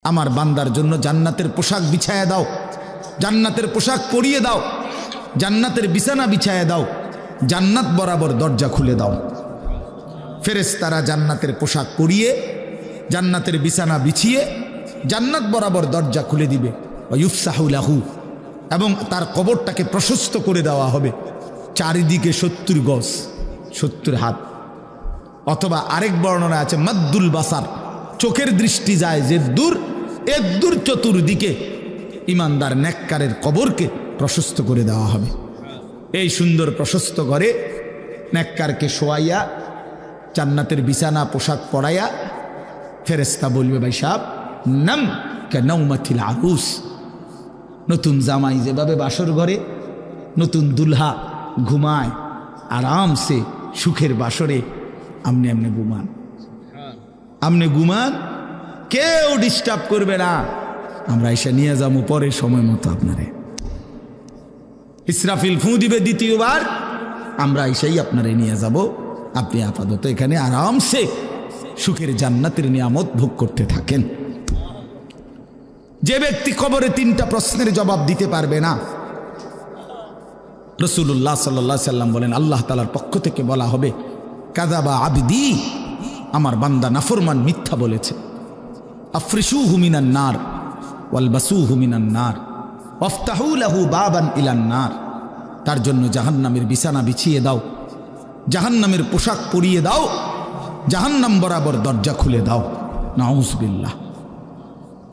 আমার বান্দার জন্য জান্নাতের পোশাক বিছায়া দাও, জান্নাতের পোশাক পরিয়ে দাও, জান্নাতের বিছানা বিছায়া দাও, জান্নাত বরাবর দরজা খুলে দাও। ফেরেশতারা জান্নাতের পোশাক পরিয়ে জান্নাতের বিছানা বিছিয়ে জান্নাত বরাবর দরজা খুলে দিবে। ওয়ুফসাহু লাহু, এবং তার কবরটাকে প্রশস্ত করে দেওয়া হবে, চারিদিকে 70 গজ, 70 হাত। অথবা আরেক বর্ণনা আছে মাদ্দুল বাসার, চোখের দৃষ্টি যায় যে দূর, এর দূর চতুর্দিকে ইমানদার নেককারের কবরকে প্রশস্ত করে দেওয়া হবে। এই সুন্দর প্রশস্ত ঘরে নেককারকে শোয়াইয়া জান্নাতের বিছানা পোশাক পরাইয়া ফেরেশতা বলবে, ভাই সাহেব নাম কানাউমাতিল আরুস, নতুন জামাই যেভাবে বাসর ঘরে নতুন দুলহা ঘুমায় আরামসে সুখের বাসরে, আমনে আমনে ঘুমান, আমনে ঘুমান, কেউ ডিস্টার্ব করবে না। আমরা এসে নিয়ে যাবো পরে সময় মতো আপনারে। ইসরাফিল ফু দিবে দ্বিতীয়বার, আমরা এসেই আপনারে নিয়ে যাব, আপনি আপাতত এখানে আরামসে সুখের জান্নাতের নিয়ামত ভোগ করতে থাকেন। যে ব্যক্তি কবরে 3টা প্রশ্নের জবাব দিতে পারবে না, রাসূলুল্লাহ সাল্লাল্লাহু আলাইহি সাল্লাম বলেন আল্লাহ তাআলার পক্ষ থেকে বলা হবে, কাযাবা আবদি, আমার বান্দা নাফরমান মিথ্যা বলেছে। আফরিশুহু মিনান নার ওয়ালবাসুহু মিনান নার ওয়াফতাহু লাহু বাবান ইলান নার, তার জন্য জাহান্নামের বিছানা বিছিয়ে দাও, জাহান্নামের পোশাক পরিয়ে দাও, জাহান্নাম বরাবর দরজা খুলে দাও। নাউযুবিল্লাহ।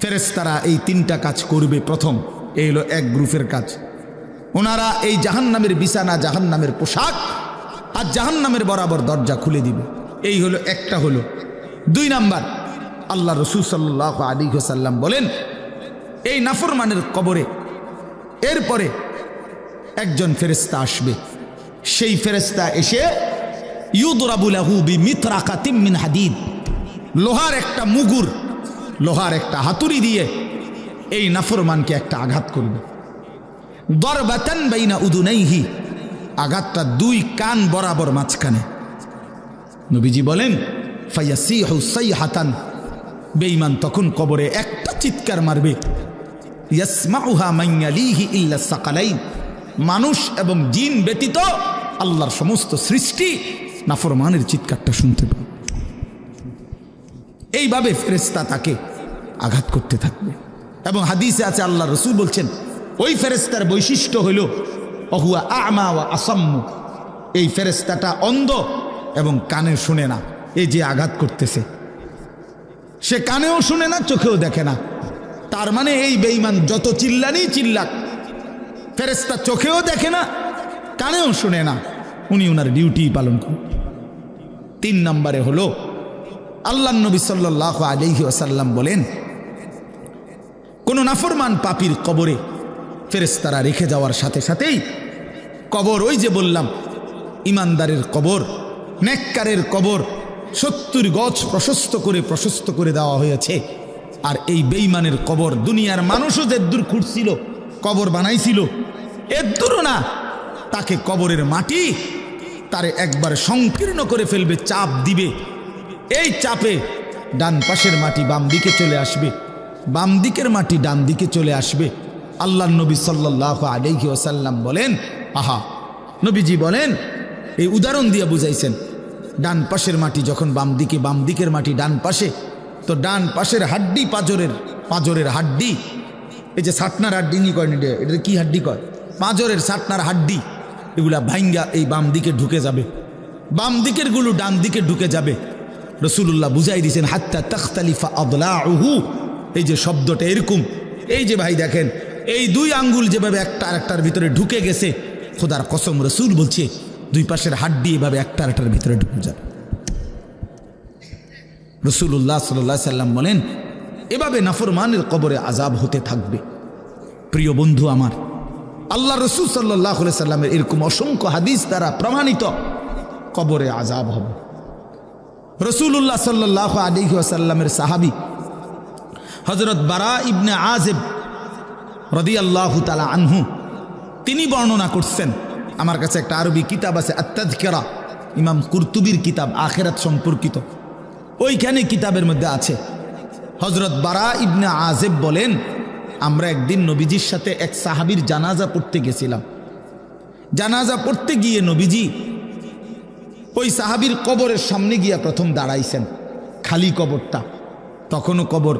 ফেরেশতারা এই 3টা কাজ করবে। প্রথম, এই হলো এক গ্রুপের কাজ, ওনারা এই জাহান্নামের বিছানা, জাহান্নামের পোশাক আর জাহান্নামের বরাবর দরজা খুলে দিবে। এই হলো একটা হলো। 2 নাম্বার, আল্লাহ রাসূল সাল্লাল্লাহু আলাইহি ওয়াসাল্লাম বলেন, এই নাফরমানের কবরে এরপরে একজন ফেরেশতা আসবে। সেই ফেরেশতা এসে ইউদরাবু লাহু বিমিতরাকাতিম মিন হাদিদ, লোহার একটা মুগুর, লোহার একটা হাতুড়ি দিয়ে এই নাফরমানকে একটা আঘাত করবে। দরবাতান বাইনা উদুনাইহি, আঘাতটা 2 কান বরাবর মাঝখানে। নবীজি বলেন ফায়াসিহু সাইহাতান, বেঈমান তখন কবরে একটা চিৎকার মারবে, ইয়াসমাউহা মান ইয়ালিহি ইল্লা সাকালাইন, মানুষ এবং জিন ব্যতীত আল্লাহর সমস্ত সৃষ্টি নাফরমানের চিৎকারটা শুনতে পাবে। এইভাবে ফেরেশতা তাকে আঘাত করতে থাকবে। এবং হাদিসে আছে আল্লাহ রাসূল বলছেন, ওই ফেরেশতার বৈশিষ্ট্য হইল অহুয়া আ'মা ওয়া আসাম্মু, এই ফেরেশতাটা অন্ধ এবং কানে শুনে না। এই যে আঘাত করতেছে, সে কানেও শুনে না, চোখেও দেখে না। তার মানে এই বেঈমান যত চিল্লানি চিল্লাক, ফেরেশতা চোখেও দেখে না, কানেও শুনে না, উনি ওনার ডিউটি পালন করেন। 3 নম্বরে হলো আল্লাহর নবী সাল্লাল্লাহু আলাইহি ওয়াসাল্লাম বলেন, কোন নাফরমান পাপীর কবরে ফেরেশতারা রেখে যাওয়ার সাথে সাথেই কবর, ওই যে বললাম ইমানদারের কবর, নেককারের কবর 70 গজ প্রশস্ত করে দেওয়া হয়েছে। আর এই বেঈমানের কবর, দুনিয়ার মানুষও যে দূর খুঁড়ছিল, কবর বানাইছিল, এর দূরও না, তাকে কবরের মাটি তারে একবার সংকীর্ণ করে ফেলবে, চাপ দিবে। এই চাপে ডান পাশের মাটি বাম দিকে চলে আসবে, বাম দিকের মাটি ডান দিকে চলে আসবে। আল্লাহর নবী সাল্লাল্লাহু আলাইহি ওয়াসাল্লাম বলেন, আহা, নবীজি বলেন, এই উদাহরণ দিয়ে বুঝাইছেন, ডান পাশের মাটি যখন বাম দিকে, বাম দিকের মাটি ডান পাশে, তো ডান পাশের হাড্ডি, পাঁজরের হাড্ডি, এই যে সাটনার হাড্ডি নি কয়, এটা কি হাড্ডি কয়, পাঁজরের সাটনার হাড্ডি, এগুলা ভাঙ্গা এই বাম দিকে ঢুকে যাবে, বাম দিকের গুলো ডান দিকে ঢুকে যাবে। রাসূলুল্লাহ বুঝাই দিয়েছেন হাত্তা তাখতালিফা আদলাউহু, এই যে শব্দটা এরকম, এই যে ভাই দেখেন, এই 2 আঙ্গুল যেভাবে একটা আরেকটার ভিতরে ঢুকে গেছে, খোদার কসম রাসূল বলছে 2 পাশের হাড্ডি এভাবে একটা আরেকটার ভিতরে ঢুকে যাবে। রাসূলুল্লাহ সাল্লাল্লাহু আলাইহি সাল্লাম বলেন, এভাবে নাফরমানের কবরে আযাব হতে থাকবে। প্রিয় বন্ধু আমার, আল্লাহ রাসূল সাল্লাল্লাহু আলাইহি সাল্লামের এরকম অসংখ্য হাদিস দ্বারা প্রমাণিত কবরে আযাব হবে। রাসূলুল্লাহ সাল্লাল্লাহু আলাইহি ওয়াসাল্লামের সাহাবী হযরত বারা ইবনে আযিব রাদিয়াল্লাহু তাআলা আনহু, তিনি বর্ণনা করছেন, আমার কাছে একটা আরবি কিতাব আছে আত-তাযকিরা, ইমাম কুরতুবীর কিতাব, আখিরাত সম্পর্কিত, ওইখানে কিতাবের মধ্যে আছে হযরত বারা ইবনে আযিব বলেন, আমরা একদিন নবীজির সাথে এক সাহাবীর জানাজা পড়তে গেছিলাম। জানাজা পড়তে গিয়ে নবীজি ওই সাহাবীর কবরের সামনে গিয়া প্রথম দাঁড়াইছেন, খালি কবরটা, তখনও কবর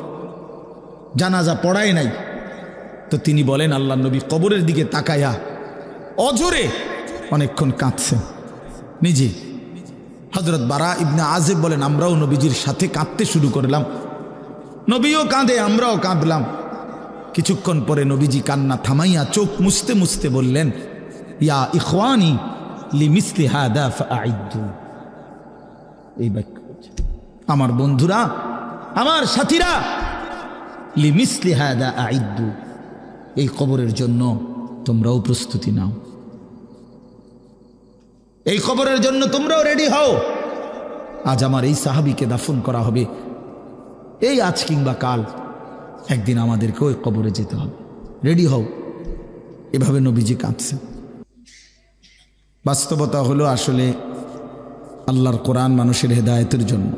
জানাজা পড়ায় নাই। তো তিনি বলেন, আল্লাহ নবী কবরের দিকে তাকায়া অজরে অনেকক্ষণ কাঁদছেন নিজে। হযরত বারা ইবনে আযিব বলেন, আমরাও নবীজির সাথে কাঁদতে শুরু করলাম, নবীও কাঁদে, আমরাও কাঁদলাম। কিছুক্ষণ পরে নবীজি কান্না থামাইয়া চোখ মুছতে মুছতে বললেন, ইয়া ইখওয়ানি লিমিসলি হাদা ফাআইদ্দু। এই বাক্য, আমার বন্ধুরা, আমার সাথীরা, লিমিসলি হাদা আইদ্দু, এই কবরের জন্য তোমরাও প্রস্তুতি নাও, এই কবরের জন্য তোমরাও রেডি হও। আজ আমার এই সাহাবীকে দাফন করা হবে, এই আজ কিংবা কাল একদিন আমাদেরকে ওই কবরে যেতে হবে, রেডি হও। এভাবে নবীজি কাঁদছেন। বাস্তবতা হলো আসলে আল্লাহর কোরআন মানুষের হেদায়েতের জন্য,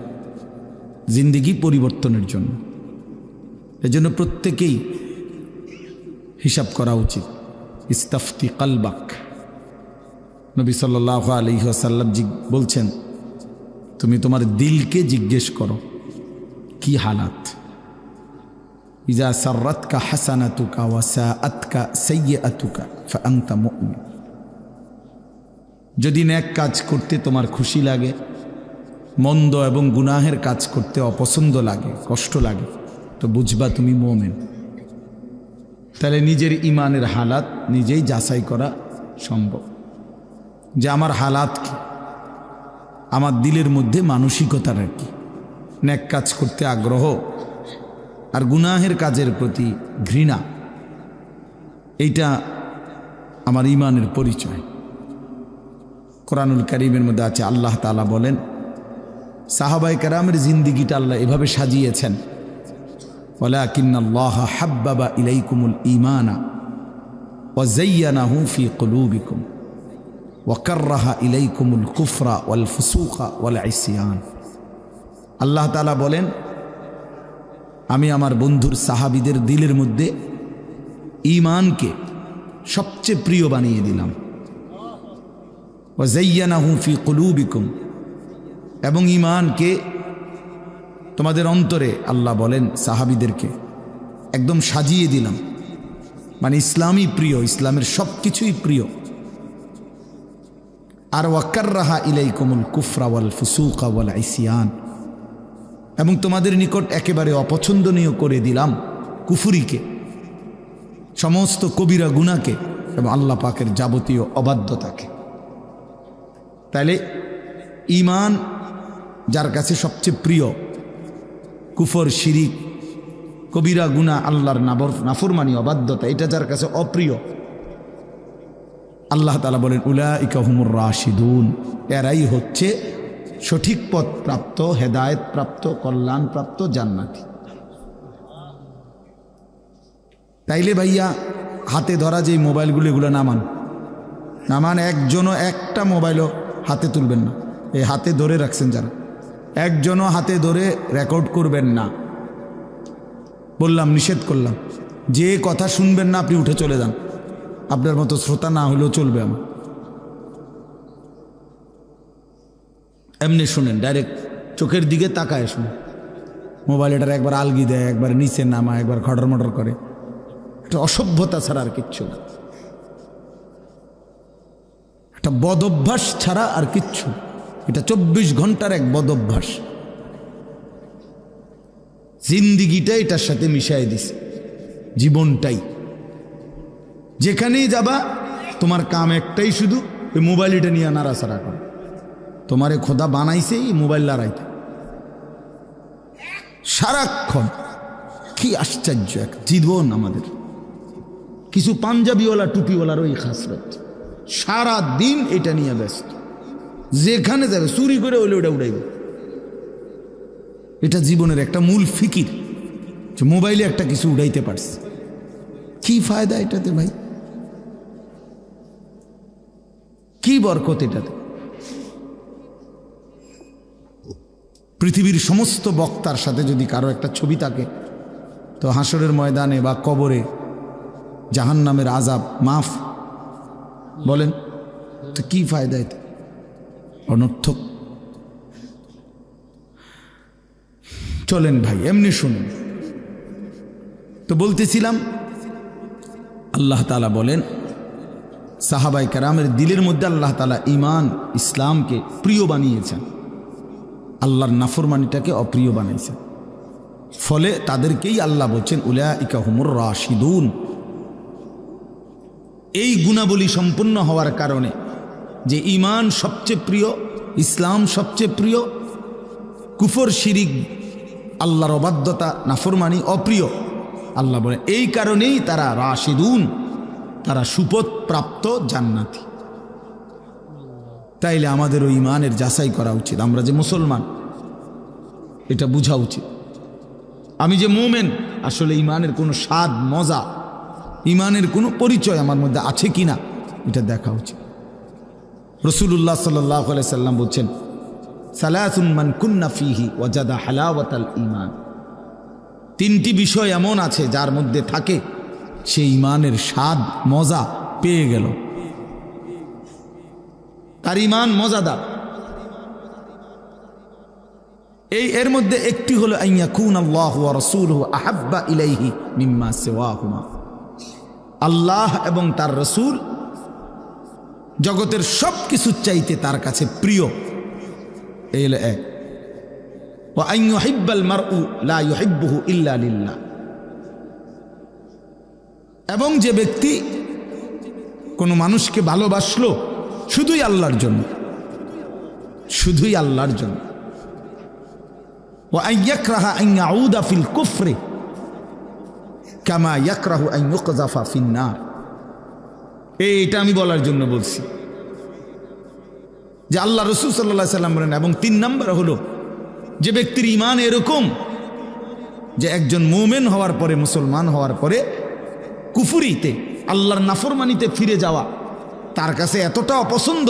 জিন্দেগি পরিবর্তনের জন্য। এজন্য প্রত্যেকেই হিসাব করা উচিত। ইস্তাফতি কালবাক, নবী সাল্লাল্লাহু আলাইহি ওয়াসাল্লাম বলছেন, তুমি তোমার দিলকে জিজ্ঞেস করো কি হালাত। ইজা সাররাতকা হাসানাতুকা ওয়া সাআতকা সাইয়্যাতুকা ফাআনতা মুমিন। যদি নেক কাজ করতে তোমার খুশি লাগে, মন্দ এবং গুনাহের কাজ করতে অপছন্দ লাগে, কষ্ট লাগে, তো বুঝবা তুমি মুমিন। তাহলে নিজের ইমানের হালাত নিজেই যাচাই করা সম্ভব, যে আমার হালাত কি, আমার দিলের মধ্যে মানসিকতাটা কি। নেক কাজ করতে আগ্রহ আর গুনাহের কাজের প্রতি ঘৃণা, এইটা আমার ইমানের পরিচয়। কোরআনুল কারীমের মধ্যে আছে, আল্লাহ তাআলা বলেন, সাহাবায়ে কেরামের জিন্দেগিটা আল্লাহ এভাবে সাজিয়েছেন, ওয়ালাকিন্নাল্লাহা হাব্বাবা ইলাইকুমুল ঈমানা ওয়া যায়্যানাহু ফি কুলুবিকুম ওয়া কাররাহা ইলাইকুমুল কুফরা ওয়াল ফুসুকা ওয়াল ইসয়ান। আল্লাহ তাআলা বলেন, আমি আমার বন্ধুর সাহাবীদের দিলের মধ্যে ঈমানকে সবচেয়ে প্রিয় বানিয়ে দিলাম। ওয়া যায়্যানাহু ফি কুলুবিকুম, এবং ঈমানকে তোমাদের অন্তরে, আল্লাহ বলেন সাহাবীদেরকে একদম সাজিয়ে দিলাম। মানে ইসলামই প্রিয়, ইসলামের সব কিছুই প্রিয়। আর ওয়াকাররাহা ইলাইকুমুল কুফরা ওয়াল ফুসুকা ওয়াল ইসয়ান, এবং তোমাদের নিকট একেবারে অপছন্দনীয় করে দিলাম কুফরিকে, সমস্ত কবিরা গুনাহকে এবং আল্লাহ পাকের যাবতীয় অবাধ্যতাকে। তাইলে ঈমান যার কাছে সবচেয়ে প্রিয়, কুফর, শিরিক, কবিরা গুনাহ, আল্লাহর নাফরমানি, অবাধ্যতা, এটা যার কাছে অপ্রিয়, আল্লাহ তাআলা বলেন, উলাইকা হুমুর রাশিদুন, এরাই হচ্ছে সঠিক পথ প্রাপ্ত, হেদায়েত প্রাপ্ত, কল্যাণ প্রাপ্ত, জান্নাতি। তাইলে ভাইয়া হাতে ধরা যে মোবাইলগুলো, এগুলো নামান। একজনও একটা মোবাইলও হাতে তুলবেন না। এই হাতে ধরে রাখছেন যারা, একজনও হাতে ধরে রেকর্ড করবেন না। বললাম, নিষেধ করলাম, যে কথা শুনবেন না আপনি উঠে চলে যান। আপনার মতো শ্রোতা না হলেও চলবে আমার। এমনি শুনেন, ডাইরেক্ট চোখের দিকে তাকায় শুনে। মোবাইল এটার একবার আলগি দেয়, একবার নিচে নামা, একবার খটর মটর করে। এটা অসভ্যতা ছাড়া আর কিচ্ছু না, একটা বদ অভ্যাস ছাড়া আর কিচ্ছু। এটা 24 ঘন্টার এক বদ অভ্যাস। জিন্দিগিটা এটার সাথে মিশাই দিছে, জীবনটাই। যেখানেই যাবা তোমার কাম একটাই, শুধু এই মোবাইল এটা নিয়ে নাড়াচাড়া করা। তোমারে খোদা বানাইছে এই মোবাইল লড়াইতে সারাক্ষণ। কি আশ্চর্য এক জীবন আমাদের। কিছু পাঞ্জাবিওয়ালা টুপিওয়ালারও এই খাসরত, সারা দিন এটা নিয়ে ব্যস্ত। যেখানে যাবে চুরি করে হলে ওটা উড়াইবে। এটা জীবনের একটা মূল ফিকির, যে মোবাইলে একটা কিছু উড়াইতে পারছে। কি ফায়দা এটাতে ভাই? কি বরকত এটাতে? পৃথিবীর সমস্ত বক্তার সাথে যদি কারো একটা ছবি থাকে, তো হাসরের ময়দানে বা কবরে জাহান্নামের আযাব মাফ, বলেন তো কি ফায়দা? এতে অনর্থক। চলেন ভাই এমনি শুনুন। তো বলতেছিলাম আল্লাহ তাআলা বলেন সাহাবায়ে কেরামের দিলের মধ্যে আল্লাহ তাআলা ঈমান ইসলামকে প্রিয় বানিয়েছেন, আল্লাহর নাফরমানিটাকে অপ্রিয় বানাইছেন। ফলে তাদেরকেই আল্লাহ বলছেন উলাইকা হুমুর রাশিদুন। এই গুণাবলী সম্পন্ন হওয়ার কারণে যে ঈমান সবচেয়ে প্রিয়, ইসলাম সবচেয়ে প্রিয়, কুফর শিরিক আল্লাহর অবাধ্যতা নাফরমানি অপ্রিয়, আল্লাহ বলেন এই কারণেই তারা রাশিদুন, তারা সুপথ প্রাপ্ত জান্নাতি। তাইলে আমাদের ওই ঈমানের যাচাই করা উচিত। আমরা যে মুসলমান এটা বোঝা উচিত। আমি যে মুমিন আসলে ঈমানের কোনো স্বাদ মজা, ঈমানের কোনো পরিচয় আমার মধ্যে আছে কিনা এটা দেখা উচিত। রাসূলুল্লাহ সাল্লাল্লাহু আলাইহি সাল্লাম বলছেন সালাসুন মান কুন্না ফীহি ওয়াজাদা হালাওয়াতাল ঈমান। তিনটি বিষয় এমন আছে যার মধ্যে থাকে সেই ঈমানের স্বাদ মজা পেয়ে গেল, তার ঈমান মজাদার। এর মধ্যে একটি হলো আইয়াকুনাল্লাহু ওয়া রাসূলুহু আহাব্বা ইলাইহি মিম্মা সিওয়াহুমা। আল্লাহ এবং তার রাসূল জগতের সব কিছু চাইতে তার কাছে প্রিয়। এই হলো এক। ওয়া আন ইউহিব্বাল মারউ লা ইউহিব্বুহু ইল্লা লিল্লাহ। এবং যে ব্যক্তি কোনো মানুষকে ভালোবাসলো শুধুই আল্লাহর জন্য, শুধুই আল্লাহর জন্য। ওয়া আন ইয়াকরাহা আন ইয়াউদা ফিল কুফরি কামা ইয়াকরাহু আন ইউকযাফা ফিন নার। এইটা আমি বলার জন্য বলছি যে আল্লাহ রাসূল সাল্লাল্লাহু আলাইহি সাল্লাম বলেন। এবং 3 নম্বর হলো যে ব্যক্তির ঈমান এরকম যে একজন মুমিন হওয়ার পরে, মুসলমান হওয়ার পরে কুফরিতে আল্লাহর নাফরমানিতে ফিরে যাওয়া তার কাছে এতটা অপছন্দ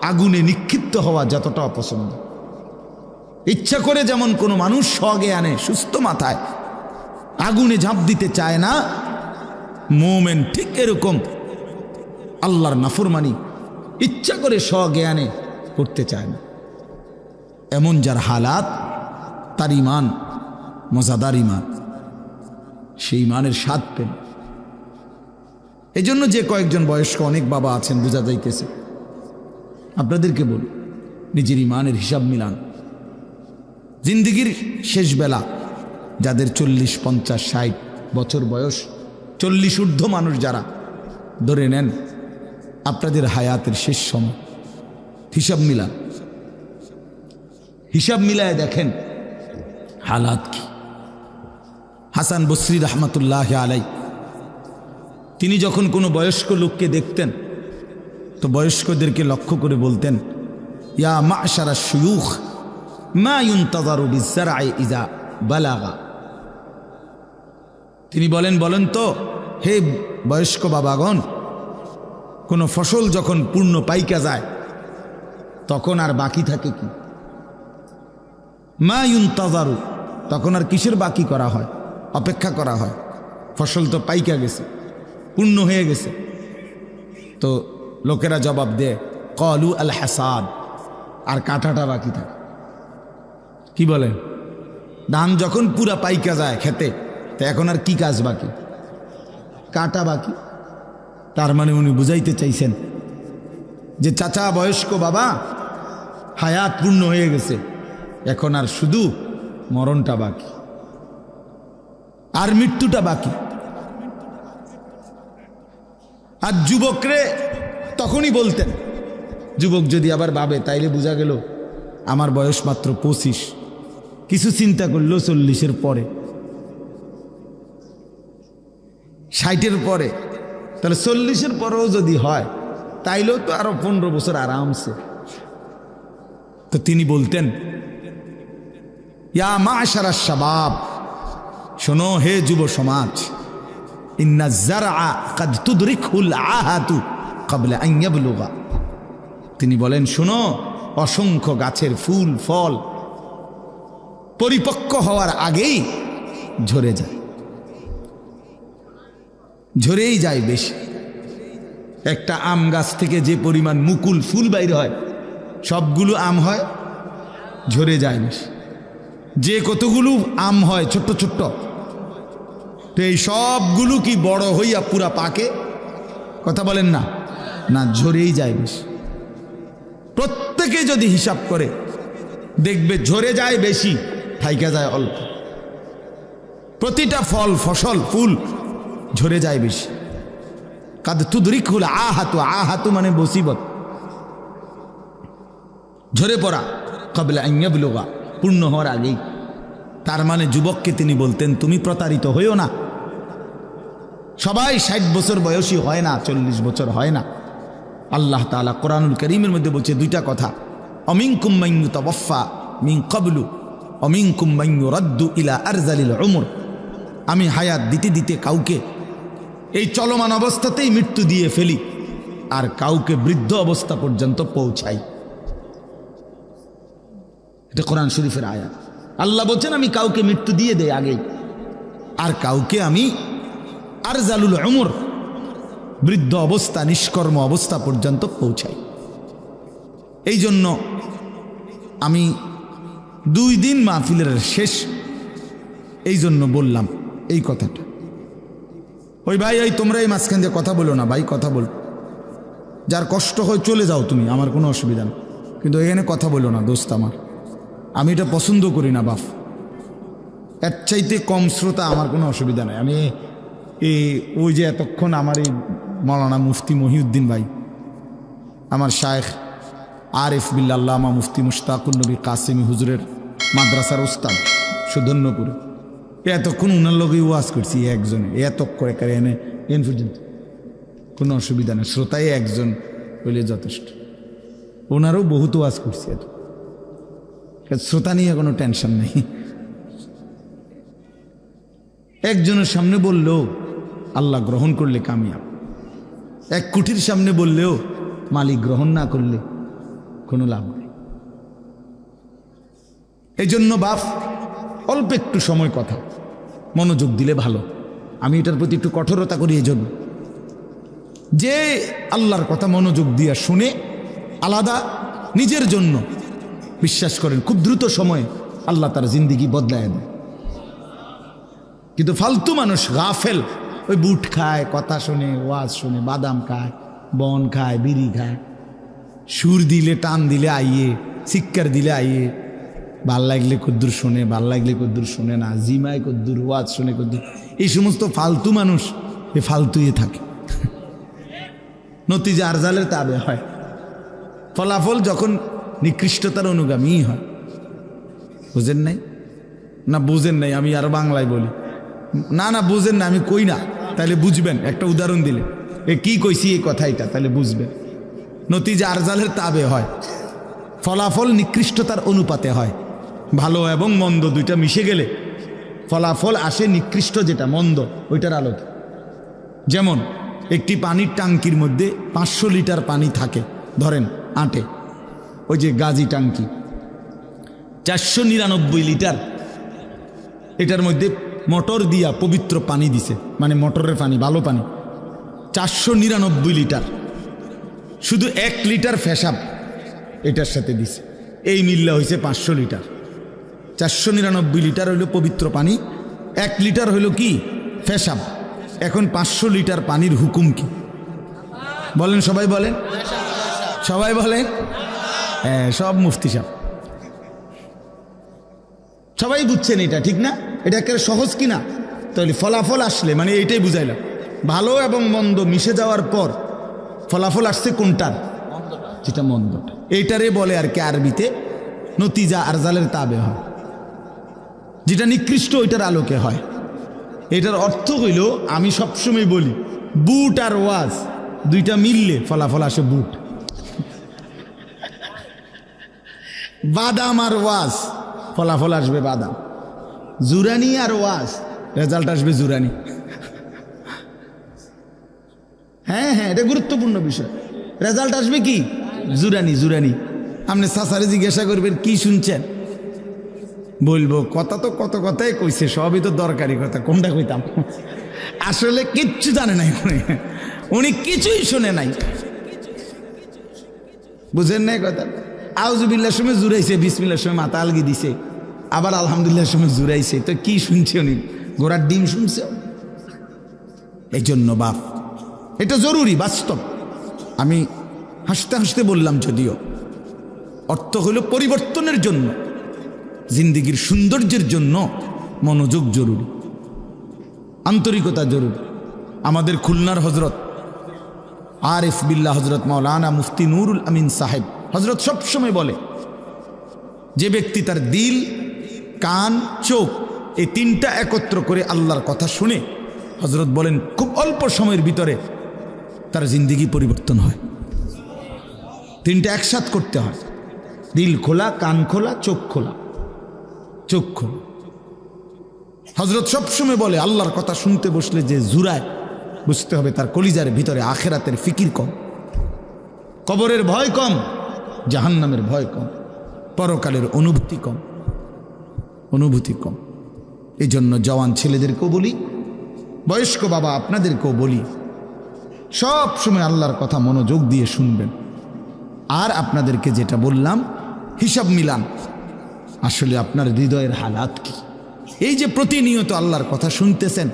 আগুনে নিক্ষিপ্ত হওয়া যতটা অপছন্দ। ইচ্ছা করে যেমন কোনো মানুষ সজ্ঞানে সুস্থ মাথায় আগুনে ঝাঁপ দিতে চায় না, মুমিন ঠিক এরকম আল্লাহর নাফরমানি ইচ্ছা করে সজ্ঞানে করতে চায় না। এমন যার হালাত তার ঈমান মজাদার ঈমান, সেই ঈমানের স্বাদ পেন। এই জন্য যে কয়েকজন বয়স্ক অনেক বাবা আছেন বোঝা যাইতেছে, আপনাদেরকে বলি নিজের ঈমানের হিসাব মিলান। জিন্দিগির শেষ বেলা যাদের 40, 50, 60 বছর বয়স, 40 ঊর্ধ্ব মানুষ যারা, ধরে নেন আপনাদের হায়াতের শেষ সময়, হিসাব মিলান। হিসাব মিলায় দেখেন হালাত কি। হাসান বসরি রহমতুল্লাহ আলাই তিনি যখন কোনো বয়স্ক লোককে দেখতেন তো বয়স্কদেরকে লক্ষ্য করে বলতেন ইয়া মা'শারা শুয়ুখ মা ইউনতাযারু বিজ-যার'i ইযা বালাগা। তিনি বলেন তো হে বয়স্ক বাবাগণ, কোনো ফসল যখন পূর্ণ পাইকা যায় তখন আর বাকি থাকে কি? মা ইউনতাযারু, তখন আর কিসের বাকি করা হয়, অপেক্ষা করা হয়? ফসল তো পাইকা গেছে, পূর্ণ হয়ে গেছে। তো লোকেরা জবাব দেয় ক্বালু আল হাসাদ, আর কাটাটা বাকি থাকে। কি বলেন? ধান যখন পুরা পাইকা যায় খেতে, তো এখন আর কি কাজ বাকি? কাটা বাকি। তার মানে উনি বুঝাইতে চাইছেন যে চাচা বয়স্ক বাবা হায়াত পূর্ণ হয়ে গেছে, এখন আর শুধু মরণটা বাকি, আর মৃত্যুটা বাকি। আর যুবকরে তখনই বলতেন, যুবক যদি আবার ভাবে তাইলে বোঝা গেল আমার বয়স মাত্র 25, কিছু চিন্তা করলো 40-এর পরে, 60-এর পরে, তাহলে 40-এর পরেও যদি হয় তাইলেও তো আরো 15 বছর আরামসে। তো তিনি বলতেন ইয়া মা'শারা শাবাব, শোনো হে যুব সমাজ, ইন্না যারআ কাদ তুদরিকুল আহাতু ক্বাবলা আন ইয়াবলুগা। তিনি বলেন শোনো, অসংখ্য গাছের ফুল ফল পরিপক্ক হওয়ার আগেই ঝরে যায়। ঝরেই যায় বেশি। একটা আম গাছ থেকে যে পরিমাণ মুকুল ফুল বাইর হয়, সবগুলো আম হয়, ঝরে যায় বেশি। যে কতগুলো আম হয় ছোট্ট ছোট্ট, তো এই সবগুলো কি বড় হইয়া পুরা পাকে? কথা বলেন না, না, ঝরেই যায় বেশি। প্রত্যেকে যদি হিসাব করে দেখবে ঝরে যায় বেশি, থাইকা যায় অল্প। প্রতিটা ফল, ফসল, ফুল ঝরে যায় বেশি। কাদ তুদরিকুল আহাতু, আহাতু মানে মুসিবত, ঝরে পড়া। ক্বাবলা আন ইয়াবলুগা, পূর্ণ হওয়ার আগেই। তার মানে যুবককে তিনি বলতেন, তুমি প্রতারিত হইও না। সবাই 60 বছর বয়সী হয় না, 40 বছর হয় না। আল্লাহ তাআলা কোরআনুল কারীমের মধ্যে বলছে দুইটা কথা, অমিনকুম মান ইউতাওয়াফা মিন ক্বাবলু অমিনকুম মান ইউরাদ্দু ইলা আরযালিল উমর। আমি হায়াত দিতে দিতে কাউকে এই চলমান অবস্থাতেই মৃত্যু দিয়ে ফেলি, আর কাউকে বৃদ্ধ অবস্থা পর্যন্ত পৌঁছাই। এটা কোরআন শরীফের আয়াত। আল্লাহ বলছেন আমি কাউকে মৃত্যু দিয়ে দেই আগেই, আর কাউকে আমি আরজালুল উমর, বৃদ্ধ অবস্থা, নিষ্কর্ম অবস্থা পর্যন্ত পৌঁছাই। এই জন্য আমি 2 দিন মাহফিলের শেষ, এই জন্য বললাম এই কথাটা। ওই ভাই, এই তোমরা এই মাঝখান দিয়ে কথা বলো না ভাই, কথা বল। যার কষ্ট হয় চলে যাও তুমি, আমার কোনো অসুবিধা নেই, কিন্তু এখানে কথা বলো না দোস্ত আমার। আমি এটা পছন্দ করি না বাপ। এর চাইতে কম শ্রোতা আমার কোনো অসুবিধা নেই। আমি ওই যে এতক্ষণ আমার এই মৌলানা মুফতি মহিউদ্দিন ভাই, আমার শায়েখ আরিফ বিল্লাহ আল্লামা মুফতি মুশতাকুন নবী কাসেমি হুজুরের মাদ্রাসার উস্তাদ সুধন্যপুরে, এতক্ষণ উনার লোকই ওয়াজ করছি একজনে, এতক্ষণ একারে এনে এন পর্যন্ত কোনো অসুবিধা নেই। শ্রোতাই একজন হইলে যথেষ্ট। ওনারও বহুত ওয়াজ করছি, এত শ্রোতা নিয়ে কোনো টেনশন নেই। একজনের সামনে বললেও আল্লাহ গ্রহণ করলে কামিয়াব, 1 কোটির সামনে বললেও মালিক গ্রহণ না করলে কোনো লাভ নেই। এই জন্য বাপ, অল্প একটু সময় কথা মনোযোগ দিলে ভালো। আমি এটার প্রতি একটু কঠোরতা করি, এই জন্য যে আল্লাহর কথা মনোযোগ দিয়া শুনে আলাদা নিজের জন্য, বিশ্বাস করেন খুব দ্রুত সময়ে আল্লাহ তার জিন্দিগি বদলায় দেয়। কিন্তু ফালতু মানুষ গাফেল, ওই বুট খায়, কথা শুনে, ওয়াজ শুনে, বাদাম খায়, বন খায়, বিড়ি খায়, সুর দিলে টান দিলে আইয়ে, শিক্ষার দিলে আইয়ে, ভাল লাগলে কদ্দুর শোনে, ভাল লাগলে কদ্দুর শোনে না, জিমায় কদ্দুর, ওয়াজ শুনে কদ্দুর। এই সমস্ত ফালতু মানুষ এ ফালতুই থাকে। নতিজা আরজালের তাবে হয়, ফলাফল যখন নিকৃষ্টতার অনুগামী হয়। বুঝেন নাই? না বুঝেন নাই, আমি আরো বাংলায় বলি। না না বুঝেন না, আমি কই না, তাহলে বুঝবেন। একটা উদাহরণ দিলে এ কি কইছি এই কথাইটা, তাহলে বুঝবেন। নতিজা আরজালের তাবে হয়, ফলাফল নিকৃষ্টতার অনুপাতে হয়। ভালো এবং মন্দ দুইটা মিশে গেলে ফলাফল আসে নিকৃষ্ট, যেটা মন্দ ওইটার আলোকে। যেমন একটি পানির ট্যাঙ্কির মধ্যে 500 লিটার পানি থাকে, ধরেন আটে, ওই যে গাজী ট্যাঙ্কি 499 লিটার, এটার মধ্যে মোটর দিয়া পবিত্র পানি দিছে, মানে মোটরের পানি, ভালো পানি 499 লিটার। শুধু 1 লিটার ফেসাব এটার সাথে দিছে, এই মিল্লা হয়েছে 500 লিটার। 499 লিটার হইল পবিত্র পানি, 1 লিটার হইল কি ফেসাব। এখন 500 লিটার পানির হুকুম কি বলেন? সবাই বলেন, সবাই বলেন। হ্যাঁ, সব মুফতি সাহেব সবাই বুঝছেন এটা, ঠিক না? এটা একেবারে সহজ কিনা? তাহলে ফলাফল আসলে মানে এইটাই বুঝাইলাম, ভালো এবং মন্দ মিশে যাওয়ার পর ফলাফল আসছে কোনটার? যেটা মন্দটা। এইটারে বলে আর কি আরবিতে নতিজা আরজালের তাবে হয়, যেটা নিকৃষ্ট ওইটার আলোকে হয়। এটার অর্থ হইল, আমি সবসময় বলি, বুট আর ওয়াজ দুইটা মিললে ফলাফল আসে বুট, বাদাম আর ওয়াজ ফলাফল আসবে বাদাম, জুরানি আর ওয়াজ রেজাল্ট আসবে জুরানি। হ্যাঁ হ্যাঁ, এটা গুরুত্বপূর্ণ বিষয়। রেজাল্ট আসবে কি? জুরানি। জুরানি। আপনি সাসারে জিজ্ঞাসা করবেন কি শুনছেন, বলবো কথা তো কত কথাই কইছে, সবই তো দরকারি কথা, কোনটা কইতাম? আসলে কিচ্ছু জানে নাই, উনি কিছুই শুনে নাই। বুঝেন নাই কথা? আউযুবিল্লাহর সময় জুড়াইছে, বিসমিল্লাহর সময় মাথা আলগি দিছে, আবার আলহামদুলিল্লাহর সময় জুড়াইছে। তো কি শুনছে উনি? ঘোড়ার ডিম শুনছে। এই জন্য বাপ, এটা জরুরি, বাস্তব। আমি হাসতে হাসতে বললাম, যদিও অর্থ হলো পরিবর্তনের জন্য, জিন্দেগির সৌন্দর্যের জন্য মনোযোগ জরুরি, আন্তরিকতা জরুরি। আমাদের খুলনার হজরত আরিফ বিল্লাহ হজরত মাওলানা মুফতি নুরুল আমিন সাহেব হজরত সবসময় বলে, যে ব্যক্তি তার দিল, কান, চোখ এই তিনটা একত্র করে আল্লাহর কথা শুনে, হজরত বলেন খুব অল্প সময়ের ভিতরে তার জিন্দেগি পরিবর্তন হয়। তিনটা একসাথ করতে হয়, দিল খোলা, কান খোলা, চোখ খোলা। চোখ খোলা। হজরত সবসময় বলে, আল্লাহর কথা শুনতে বসলে যে জুরায়, বুঝতে হবে তার কলিজার ভিতরে আখেরাতের ফিকির কম, কবরের ভয় কম, জাহান্নামের ভয় কম, পরকালের অনুভূতি কম, অনুভূতি কম। এই জন্য জওয়ান ছেলেদেরকেও বলি, বয়স্ক বাবা আপনাদেরকেও বলি, সব সময় আল্লাহর কথা মনোযোগ দিয়ে শুনবেন। আর আপনাদেরকে যেটা বললাম, হিসাব মিলান আসলে আপনার হৃদয়ের হালাত কি। এই যে প্রতিনিয়ত আল্লাহর কথা শুনতেছেন,